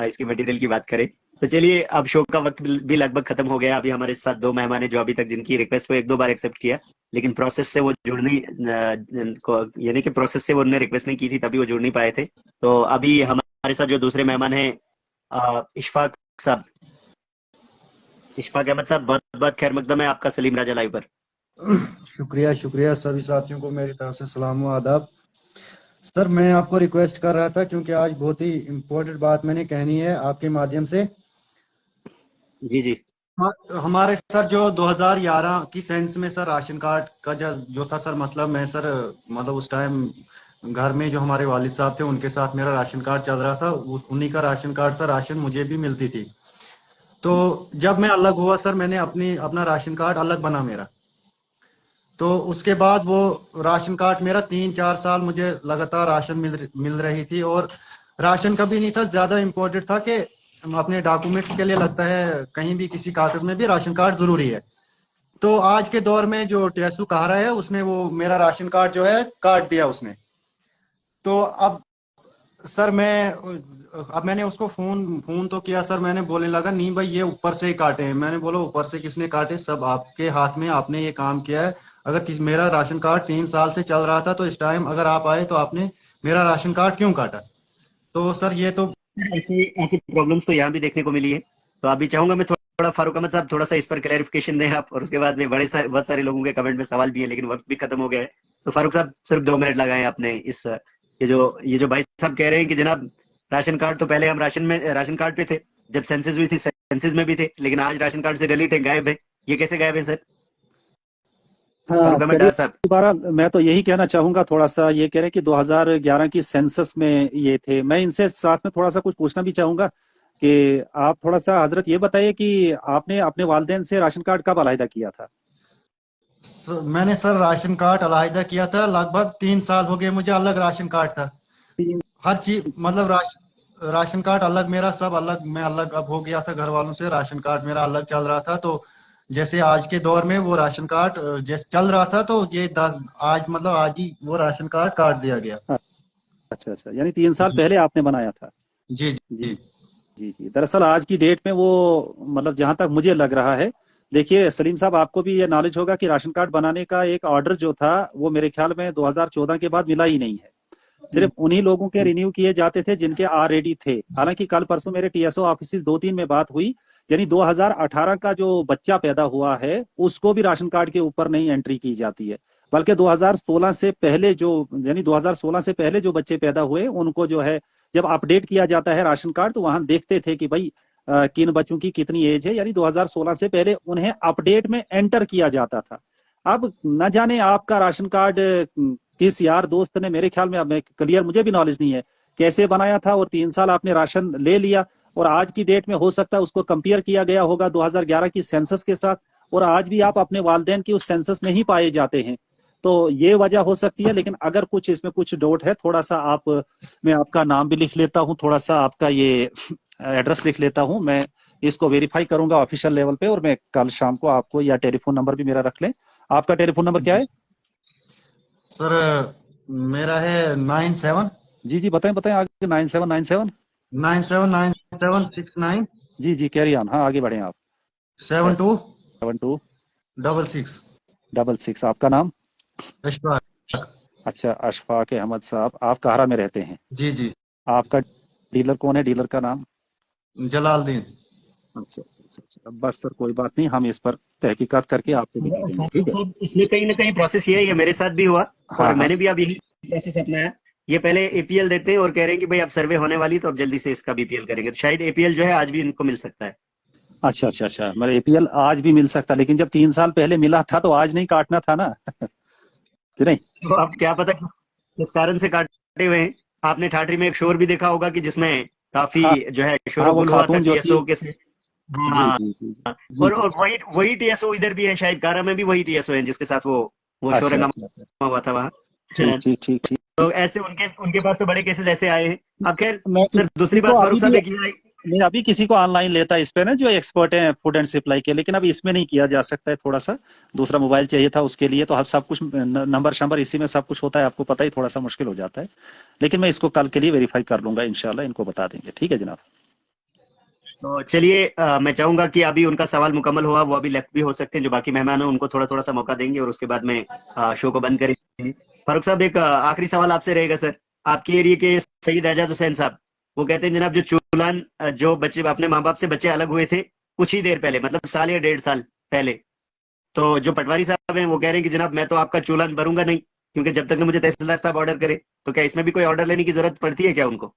Speaker 2: इसके मटेरियल की बात करें। तो चलिए, अब शो का वक्त भी लगभग खत्म हो गया। अभी हमारे साथ 2 मेहमान है जो अभी तक जिनकी रिक्वेस्ट को 1-2 बार एक्सेप्ट किया, लेकिन प्रोसेस से वो जुड़ नहीं, यानी कि प्रोसेस से वो उन्होंने रिक्वेस्ट नहीं की थी, तभी वो जुड़ नहीं पाए थे। तो अभी हमारे साथ जो दूसरे मेहमान है इशफाक साहब, इशफाक अहमद साहब, बहुत बहुत खैर मकदम है आपका सलीम राजा लाइव पर।
Speaker 6: शुक्रिया सभी साथियों को मेरी तरफ से सलाम व आदाब। सर, मैं आपको रिक्वेस्ट कर रहा था क्योंकि आज बहुत ही इम्पोर्टेंट बात मैंने कहनी है आपके माध्यम से।
Speaker 2: जी जी।
Speaker 6: हमारे सर जो 2011 की सेंस में सर राशन कार्ड का जो था सर मसला, मैं सर मतलब उस टाइम घर में जो हमारे वालिद साहब थे उनके साथ मेरा राशन कार्ड चल रहा था, उन्हीं का राशन कार्ड था, राशन मुझे भी मिलती थी। तो जब मैं अलग हुआ सर, मैंने अपना राशन कार्ड अलग बना मेरा। तो उसके बाद वो राशन कार्ड मेरा 3-4 साल मुझे लगातार राशन मिल रही थी, और राशन कभी नहीं था ज्यादा इम्पोर्टेंट था कि अपने डॉक्यूमेंट्स के लिए लगता है, कहीं भी किसी कागज में भी राशन कार्ड जरूरी है। तो आज के दौर में जो टेसू कहा रहा है, उसने वो मेरा राशन कार्ड जो है काट दिया उसने। तो अब सर मैंने उसको फोन तो किया सर, मैंने बोलने लगा नहीं भाई ये ऊपर से ही काटे हैं। मैंने बोला ऊपर से किसने काटे, सब आपके हाथ में, आपने ये काम किया है। अगर मेरा राशन कार्ड 3 साल से चल रहा था, तो इस टाइम अगर आप आए तो आपने मेरा राशन कार्ड क्यों काटा? तो सर ये तो
Speaker 2: ऐसी प्रॉब्लम्स तो यहाँ भी देखने को मिली है। तो अभी चाहूंगा मैं थोड़ा फारूक अहमद साहब थोड़ा सा इस पर क्लैरिफिकेशन दें आप, और उसके बाद में बहुत सारे लोगों के कमेंट में सवाल भी है, लेकिन वक्त भी खत्म हो गया है। तो फारूक साहब सिर्फ 2 मिनट लगाए आपने इस ये जो भाई साहब कह रहे हैं कि जनाब राशन कार्ड तो पहले हम राशन कार्ड पे थे, जब सेंसस हुई थी सेंसस में भी थे, लेकिन आज राशन कार्ड से डिलीट है, गायब है, ये कैसे गायब है सर?
Speaker 5: हाँ, दोबारा मैं तो यही कहना चाहूंगा, थोड़ा सा ये कह रहे हैं कि 2011 की सेंसस में ये थे। मैं इनसे साथ में थोड़ा सा कुछ पूछना भी चाहूंगा कि आप थोड़ा सा हजरत ये बताइए कि आपने अपने वालिदैन से राशन कार्ड कब अलहदा किया था?
Speaker 6: मैंने सर राशन कार्ड अलहदा किया था लगभग 3 साल हो गए मुझे, अलग राशन कार्ड था, हर चीज मतलब राशन कार्ड अलग, मेरा सब अलग, मैं अलग अब हो गया था घर वालों से, राशन कार्ड मेरा अलग चल रहा था। तो जैसे आज के दौर में वो राशन कार्ड जैसे चल रहा था, तो ये आज ही वो राशन कार्ड काट दिया गया।
Speaker 5: अच्छा, यानी 3 साल पहले आपने बनाया था?
Speaker 6: जी जी
Speaker 5: जी जी। दरअसल आज की डेट में वो मतलब जहां तक मुझे लग रहा है, देखिए सलीम साहब आपको भी ये नॉलेज होगा कि राशन कार्ड बनाने का एक ऑर्डर जो था वो मेरे ख्याल में 2014 के बाद मिला ही नहीं है। सिर्फ उन्हीं लोगों के रिन्यू किए जाते थे जिनके ऑलरेडी थे। हालांकि कल परसों मेरे टीएसओ ऑफिस 2-3 में बात हुई, यानी 2018 का जो बच्चा पैदा हुआ है उसको भी राशन कार्ड के ऊपर नहीं एंट्री की जाती है, बल्कि 2016 से पहले जो, यानी 2016 से पहले जो बच्चे पैदा हुए उनको जो है जब अपडेट किया जाता है राशन कार्ड तो वहां देखते थे कि भाई किन बच्चों की कितनी एज है, यानी 2016 से पहले उन्हें अपडेट में एंटर किया जाता था। अब न जाने आपका राशन कार्ड किस यार दोस्त ने, मेरे ख्याल में, अब क्लियर मुझे भी नॉलेज नहीं है कैसे बनाया था, और 3 साल आपने राशन ले लिया और आज की डेट में हो सकता है उसको कंपेयर किया गया होगा 2011 की सेंसस के साथ, और आज भी आप अपने वालिदैन की उस सेंसस में ही पाए जाते हैं। तो ये वजह हो सकती है। लेकिन अगर कुछ इसमें कुछ डाउट है, थोड़ा सा आप, मैं आपका नाम भी लिख लेता हूँ, थोड़ा सा आपका ये एड्रेस लिख लेता हूँ, मैं इसको वेरीफाई करूंगा ऑफिशियल लेवल पे, और मैं कल शाम को आपको, या टेलीफोन नंबर भी मेरा रख लें। आपका टेलीफोन नंबर क्या है
Speaker 6: सर? मेरा है 97।
Speaker 5: जी बताएं आगे। 9797
Speaker 6: 979769
Speaker 5: जी कैरी ऑन। हाँ आगे बढ़े आप।
Speaker 6: 72
Speaker 5: 72
Speaker 6: 66।
Speaker 5: 66। आपका नाम?
Speaker 6: अशफाक।
Speaker 5: अच्छा, अशफाक अहमद साहब, आप काहरा में रहते हैं?
Speaker 6: जी।
Speaker 5: आपका डीलर कौन है? डीलर का नाम?
Speaker 6: जलालुद्दीन।
Speaker 5: अच्छा, बस सर कोई बात नहीं, हम इस पर तहकीकात करके आपको बता देंगे। ठीक है,
Speaker 2: इसमें कहीं ना कहीं प्रोसेस ये है, ये मेरे साथ भी हुआ और
Speaker 5: हाँ।
Speaker 2: मैंने भी अब यही प्रोसेस अपनाया। ये पहले एपीएल देते हैं और कह रहे हैं कि भाई अब सर्वे होने वाली, तो अब जल्दी से इसका बीपीएल करेंगे। तो शायद एपीएल जो है आज भी इनको मिल सकता है।
Speaker 5: अच्छा, मतलब एपीएल आज भी मिल सकता, लेकिन जब 3 साल पहले मिला था तो आज नहीं काटना था ना कि नहीं?
Speaker 2: तो अब क्या पता किस कारण से काटे हुए हैं। आपने ठाठरी में एक शोर भी देखा होगा कि जिसमें काफी जो है शोरगुल हुआ था टीएसओ के से। हाँ, और वही टीएसओ इधर भी है, शायद कारा में भी वही टीएसओ है जिसके साथ वो शोर हंगामा हुआ था वहाँ।
Speaker 5: ठीक।
Speaker 2: तो ऐसे उनके पास तो बड़े केसेस ऐसे आए हैं। अब खैर सर, दूसरी बात फारूक साहब ने किया है,
Speaker 5: मैं अभी किसी को ऑनलाइन लेता इस पे ना, जो एक्सपर्ट है फूड एंड सप्लाई के, लेकिन अब इसमें नहीं किया जा सकता है। थोड़ा सा दूसरा मोबाइल चाहिए था उसके लिए, तो अब सब कुछ नंबर शंबर इसी में सब कुछ होता है, आपको पता ही, थोड़ा सा मुश्किल हो जाता है। लेकिन मैं इसको कल के लिए वेरीफाई कर लूंगा, इंशाल्लाह इनको बता देंगे। ठीक है जनाब।
Speaker 2: तो चलिए, मैं चाहूंगा कि अभी उनका सवाल मुकम्मल हुआ, वो अभी लेफ्ट भी हो सकते हैं, जो बाकी मेहमान हैं उनको थोड़ा सा मौका देंगे और उसके बाद में शो को बंद करेंगे। फारूक साहब, एक आखिरी सवाल आपसे रहेगा सर। आपके एरिया के सईद एजाज हुसैन साहब, वो कहते हैं जनाब, जो चूलान, जो बच्चे अपने माँ बाप से बच्चे अलग हुए थे कुछ ही देर पहले, मतलब साल या 1.5 साल पहले, तो जो पटवारी साहब हैं वो कह रहे हैं कि जनाब मैं तो आपका चूलान भरूंगा नहीं, क्योंकि जब तक मुझे तहसीलदार साहब ऑर्डर करे। तो क्या इसमें भी कोई ऑर्डर लेने की जरूरत पड़ती है क्या उनको?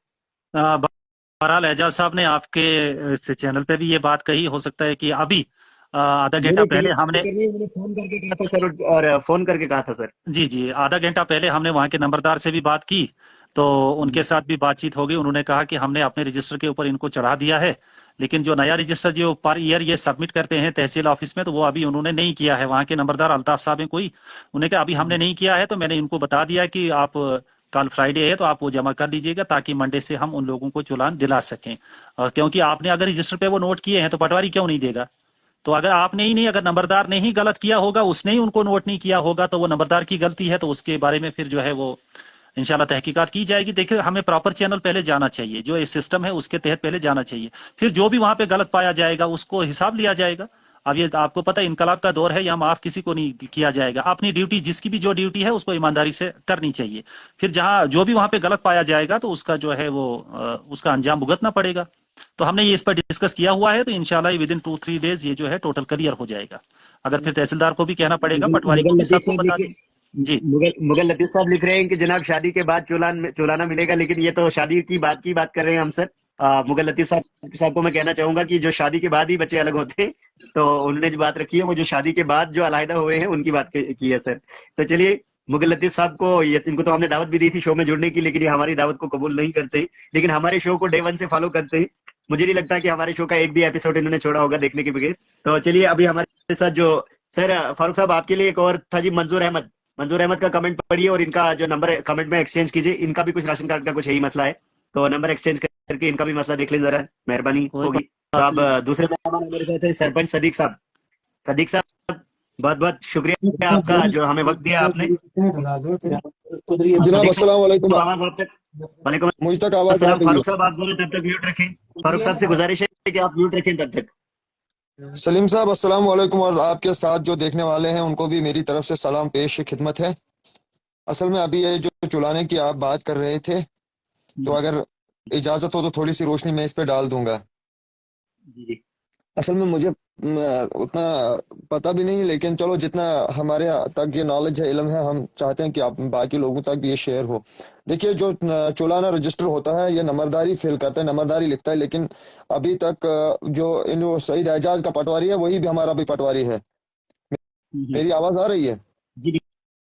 Speaker 5: बहरहाल एजाज साहब ने आपके चैनल पे भी ये बात कही, हो सकता है कि अभी आधा घंटा पहले हमने
Speaker 2: फोन करके कहा था सर, और फोन करके कहा था सर।
Speaker 5: जी आधा घंटा पहले हमने वहाँ के नंबरदार से भी बात की, तो उनके साथ भी बातचीत हो गई। उन्होंने कहा कि हमने अपने रजिस्टर के ऊपर इनको चढ़ा दिया है, लेकिन जो नया रजिस्टर जो पर ईयर ये सबमिट करते हैं तहसील ऑफिस में, तो वो अभी उन्होंने नहीं किया है। वहाँ के नंबरदार अल्ताफ साहब हैं कोई, उन्होंने कहा अभी हमने नहीं किया है, तो मैंने इनको बता दिया कि आप कल फ्राइडे है तो आप वो जमा कर लीजिएगा, ताकि मंडे से हम उन लोगों को चालान दिला सकें। क्योंकि आपने अगर रजिस्टर पे वो नोट किए हैं तो पटवारी क्यों नहीं देगा? तो अगर आपने ही नहीं, अगर नंबरदार ने ही गलत किया होगा, उसने ही उनको नोट नहीं किया होगा, तो वो नंबरदार की गलती है, तो उसके बारे में फिर जो है वो इंशाल्लाह तहकीकात की जाएगी। देखिए, हमें प्रॉपर चैनल पहले जाना चाहिए, जो ये सिस्टम है उसके तहत पहले जाना चाहिए, फिर जो भी वहां पे गलत पाया जाएगा उसको हिसाब लिया जाएगा। अब ये आपको पता है इनकलाब का दौर है, यहाँ माफ किसी को नहीं किया जाएगा। अपनी ड्यूटी, जिसकी भी जो ड्यूटी है उसको ईमानदारी से करनी चाहिए। फिर जहां जो भी वहां पे गलत पाया जाएगा तो उसका जो है वो उसका अंजाम भुगतना पड़ेगा। तो हमने ये इस पर डिस्कस किया हुआ है, तो इंशाल्लाह विद इन 2-3 डेज ये जो है टोटल क्लियर हो जाएगा। अगर फिर तहसीलदार को भी कहना पड़ेगा, पटवारी को भी सबको बता दें। जी,
Speaker 2: मुगल लतीफ साहब लिख रहे हैं कि जनाब शादी के बाद चुलाना मिलेगा, लेकिन ये तो शादी की बात कर रहे हैं हम सर। मुगल लतीफ साहब को मैं कहना चाहूंगा कि जो शादी के बाद ही बच्चे अलग होते हैं, तो उन्होंने जो बात रखी है वो जो शादी के बाद जो अलहदा हुए हैं उनकी बात की है सर। तो चलिए, मुगल लतीफ साहब को, इनको तो हमने दावत भी दी थी शो में जुड़ने की, लेकिन ये हमारी दावत को कबूल नहीं करते, लेकिन हमारे शो को डे 1 से फॉलो करते हैं। मुझे नहीं लगता कि हमारे शो का एक भी एपिसोड इन्होंने छोड़ा होगा देखने के बगैर। तो चलिए, अभी हमारे साथ जो सर फारूक साहब, आपके लिए एक और था जी, मंजूर अहमद का कमेंट पढ़िए और इनका जो नंबर कमेंट में एक्सचेंज कीजिए। इनका भी कुछ राशन कार्ड का कुछ यही मसला है, तो नंबर एक्सचेंज करके इनका भी मसला देख लें जरा, मेहरबानी होगी। तो अब दूसरे मेहमान हमारे साथ है सरपंच सदीक साहब। बहुत बहुत शुक्रिया आपका, जो हमें वक्त दिया आपने।
Speaker 7: जनाब अस्सलाम वालेकुम। मुझ तक आवाज आ रही है?
Speaker 2: फारूक साहब आप जरा तब तक म्यूट रखें। फारूक साहब से गुजारिश है कि आप म्यूट रखें तब तक।
Speaker 7: सलीम साहब अस्सलाम वालेकुम, और आपके साथ जो देखने वाले हैं उनको भी मेरी तरफ से सलाम पेश खिदमत है।
Speaker 8: असल में अभी ये जो चुलाने की आप बात कर रहे थे, तो अगर इजाजत हो तो थोड़ी सी रोशनी मैं इस पे डाल दूंगा।
Speaker 2: जी जी।
Speaker 8: असल में मुझे उतना पता भी नहीं, लेकिन चलो जितना हमारे तक ये नॉलेज है, इल्म है, हम चाहते हैं कि आप बाकी लोगों तक भी ये शेयर हो। देखिए, जो चुलाना रजिस्टर होता है ये नंबरदारी फिल करता है, नंबरदारी लिखता है, लेकिन अभी तक जो इन वो सईद एजाज का पटवारी है वही भी हमारा भी पटवारी है। मेरी आवाज आ रही है?
Speaker 2: जी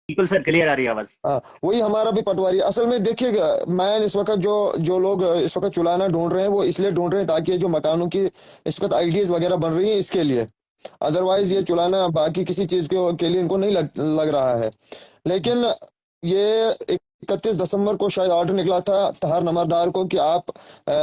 Speaker 2: बिल्कुल सर, क्लियर आ रही है आवाज।
Speaker 8: हाँ, वही हमारा भी पटवारी। असल में देखिए, मैं इस वक्त जो लोग इस वक्त चुलाना ढूंढ रहे हैं वो इसलिए ढूंढ रहे हैं ताकि ये जो मकानों की इस वक्त आईडीज वगैरह बन रही है इसके लिए। अदरवाइज ये चुलाना बाकी किसी चीज के लिए इनको नहीं लग रहा है। लेकिन ये 31 दिसंबर को शायद ऑर्डर निकला था हर नंबरदार को कि आप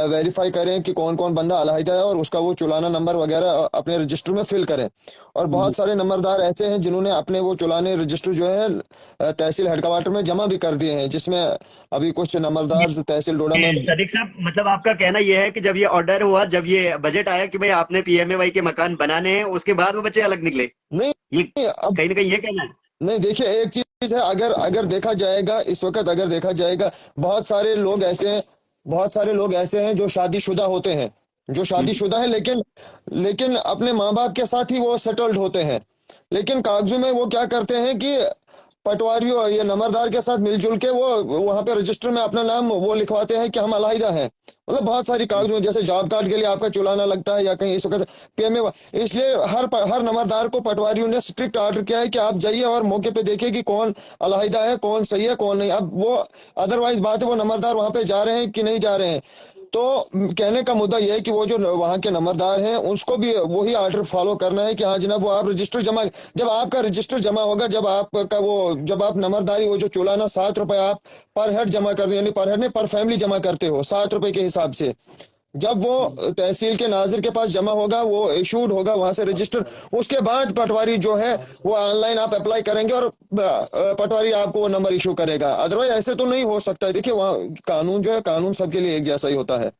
Speaker 8: वेरीफाई करें कि कौन कौन बंदा अलहदा है और उसका वो चुलाना नंबर वगैरह अपने रजिस्टर में फिल करें। और बहुत सारे नंबरदार ऐसे हैं जिन्होंने अपने वो चुलाने रजिस्टर जो है तहसील हेडक्वार्टर में जमा भी कर दिए हैं, जिसमें अभी कुछ नंबरदार तहसील डोडा में।
Speaker 2: सदीक साहब, मतलब आपका कहना यह है कि जब ये ऑर्डर हुआ, जब ये बजट आया कि भाई आपने पीएमएवाई के मकान बनाने हैं, उसके बाद वो बच्चे अलग निकले,
Speaker 8: नहीं,
Speaker 2: ये
Speaker 8: अब
Speaker 2: कहीं ना कहीं ये कहना है?
Speaker 8: नहीं, देखिए एक चीज है, अगर अगर देखा जाएगा इस वक्त, अगर देखा जाएगा बहुत सारे लोग ऐसे हैं, बहुत सारे लोग ऐसे हैं जो शादीशुदा होते हैं, जो शादीशुदा है, लेकिन लेकिन अपने माँ बाप के साथ ही वो सेटल्ड होते हैं, लेकिन कागजों में वो क्या करते हैं कि पटवारियों या नंबरदार के साथ मिलजुल के वो वहां पे रजिस्टर में अपना नाम वो लिखवाते हैं कि हम अलहदा हैं। मतलब बहुत सारी कागज में, जैसे जॉब कार्ड के लिए आपका चुलाना लगता है या कहीं इस वक्त पीएमए। इसलिए हर नंबरदार को पटवारियों ने स्ट्रिक्ट ऑर्डर किया है कि आप जाइए और मौके पे देखिए कि कौन अलहदा है, कौन सही है, कौन नहीं। अब वो अदरवाइज बात है, वो नंबरदार वहां पे जा रहे हैं कि नहीं जा रहे हैं। तो कहने का मुद्दा यह है कि वो जो वहां के नंबरदार हैं उसको भी वही ऑर्डर फॉलो करना है कि हाँ जनाब, वो आप रजिस्टर जमा, जब आपका रजिस्टर जमा होगा, जब आप नंबरदारी वो जो चुलाना 7 रुपए आप पर हेड जमा कर, यानी पर हेड नहीं पर फैमिली जमा करते हो 7 रुपए के हिसाब से, जब वो तहसील के नाजिर के पास जमा होगा, वो इशूड होगा वहां से रजिस्टर, उसके बाद पटवारी जो है वो ऑनलाइन आप अप्लाई करेंगे और पटवारी आपको वो नंबर इशू करेगा। अदरवाइज ऐसे तो नहीं हो सकता है। देखिए, वहाँ कानून जो है, कानून सबके लिए एक जैसा ही होता है।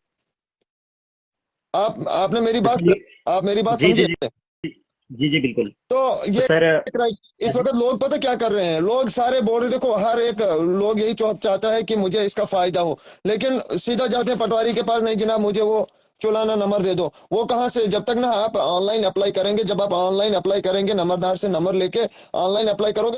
Speaker 8: आपने मेरी
Speaker 2: तो
Speaker 8: बात,
Speaker 2: चलिए,
Speaker 8: आप मेरी बात
Speaker 2: जी जी
Speaker 8: समझे?
Speaker 2: जी जी जी बिल्कुल।
Speaker 8: तो
Speaker 2: तो
Speaker 8: ये
Speaker 2: सर,
Speaker 8: इस वक्त लोग पता क्या कर रहे हैं, लोग सारे बोल रहे, देखो हर एक लोग यही चाहता है कि मुझे इसका फायदा हो, लेकिन सीधा जाते हैं पटवारी के पास, नहीं जनाब मुझे वो चुलाना नंबर दे दो। वो कहाँ से, जब तक ना आप ऑनलाइन अप्लाई करेंगे, जब आप ऑनलाइन अप्लाई करेंगे, नंबरदार से नंबर लेके ऑनलाइन अप्लाई करोगे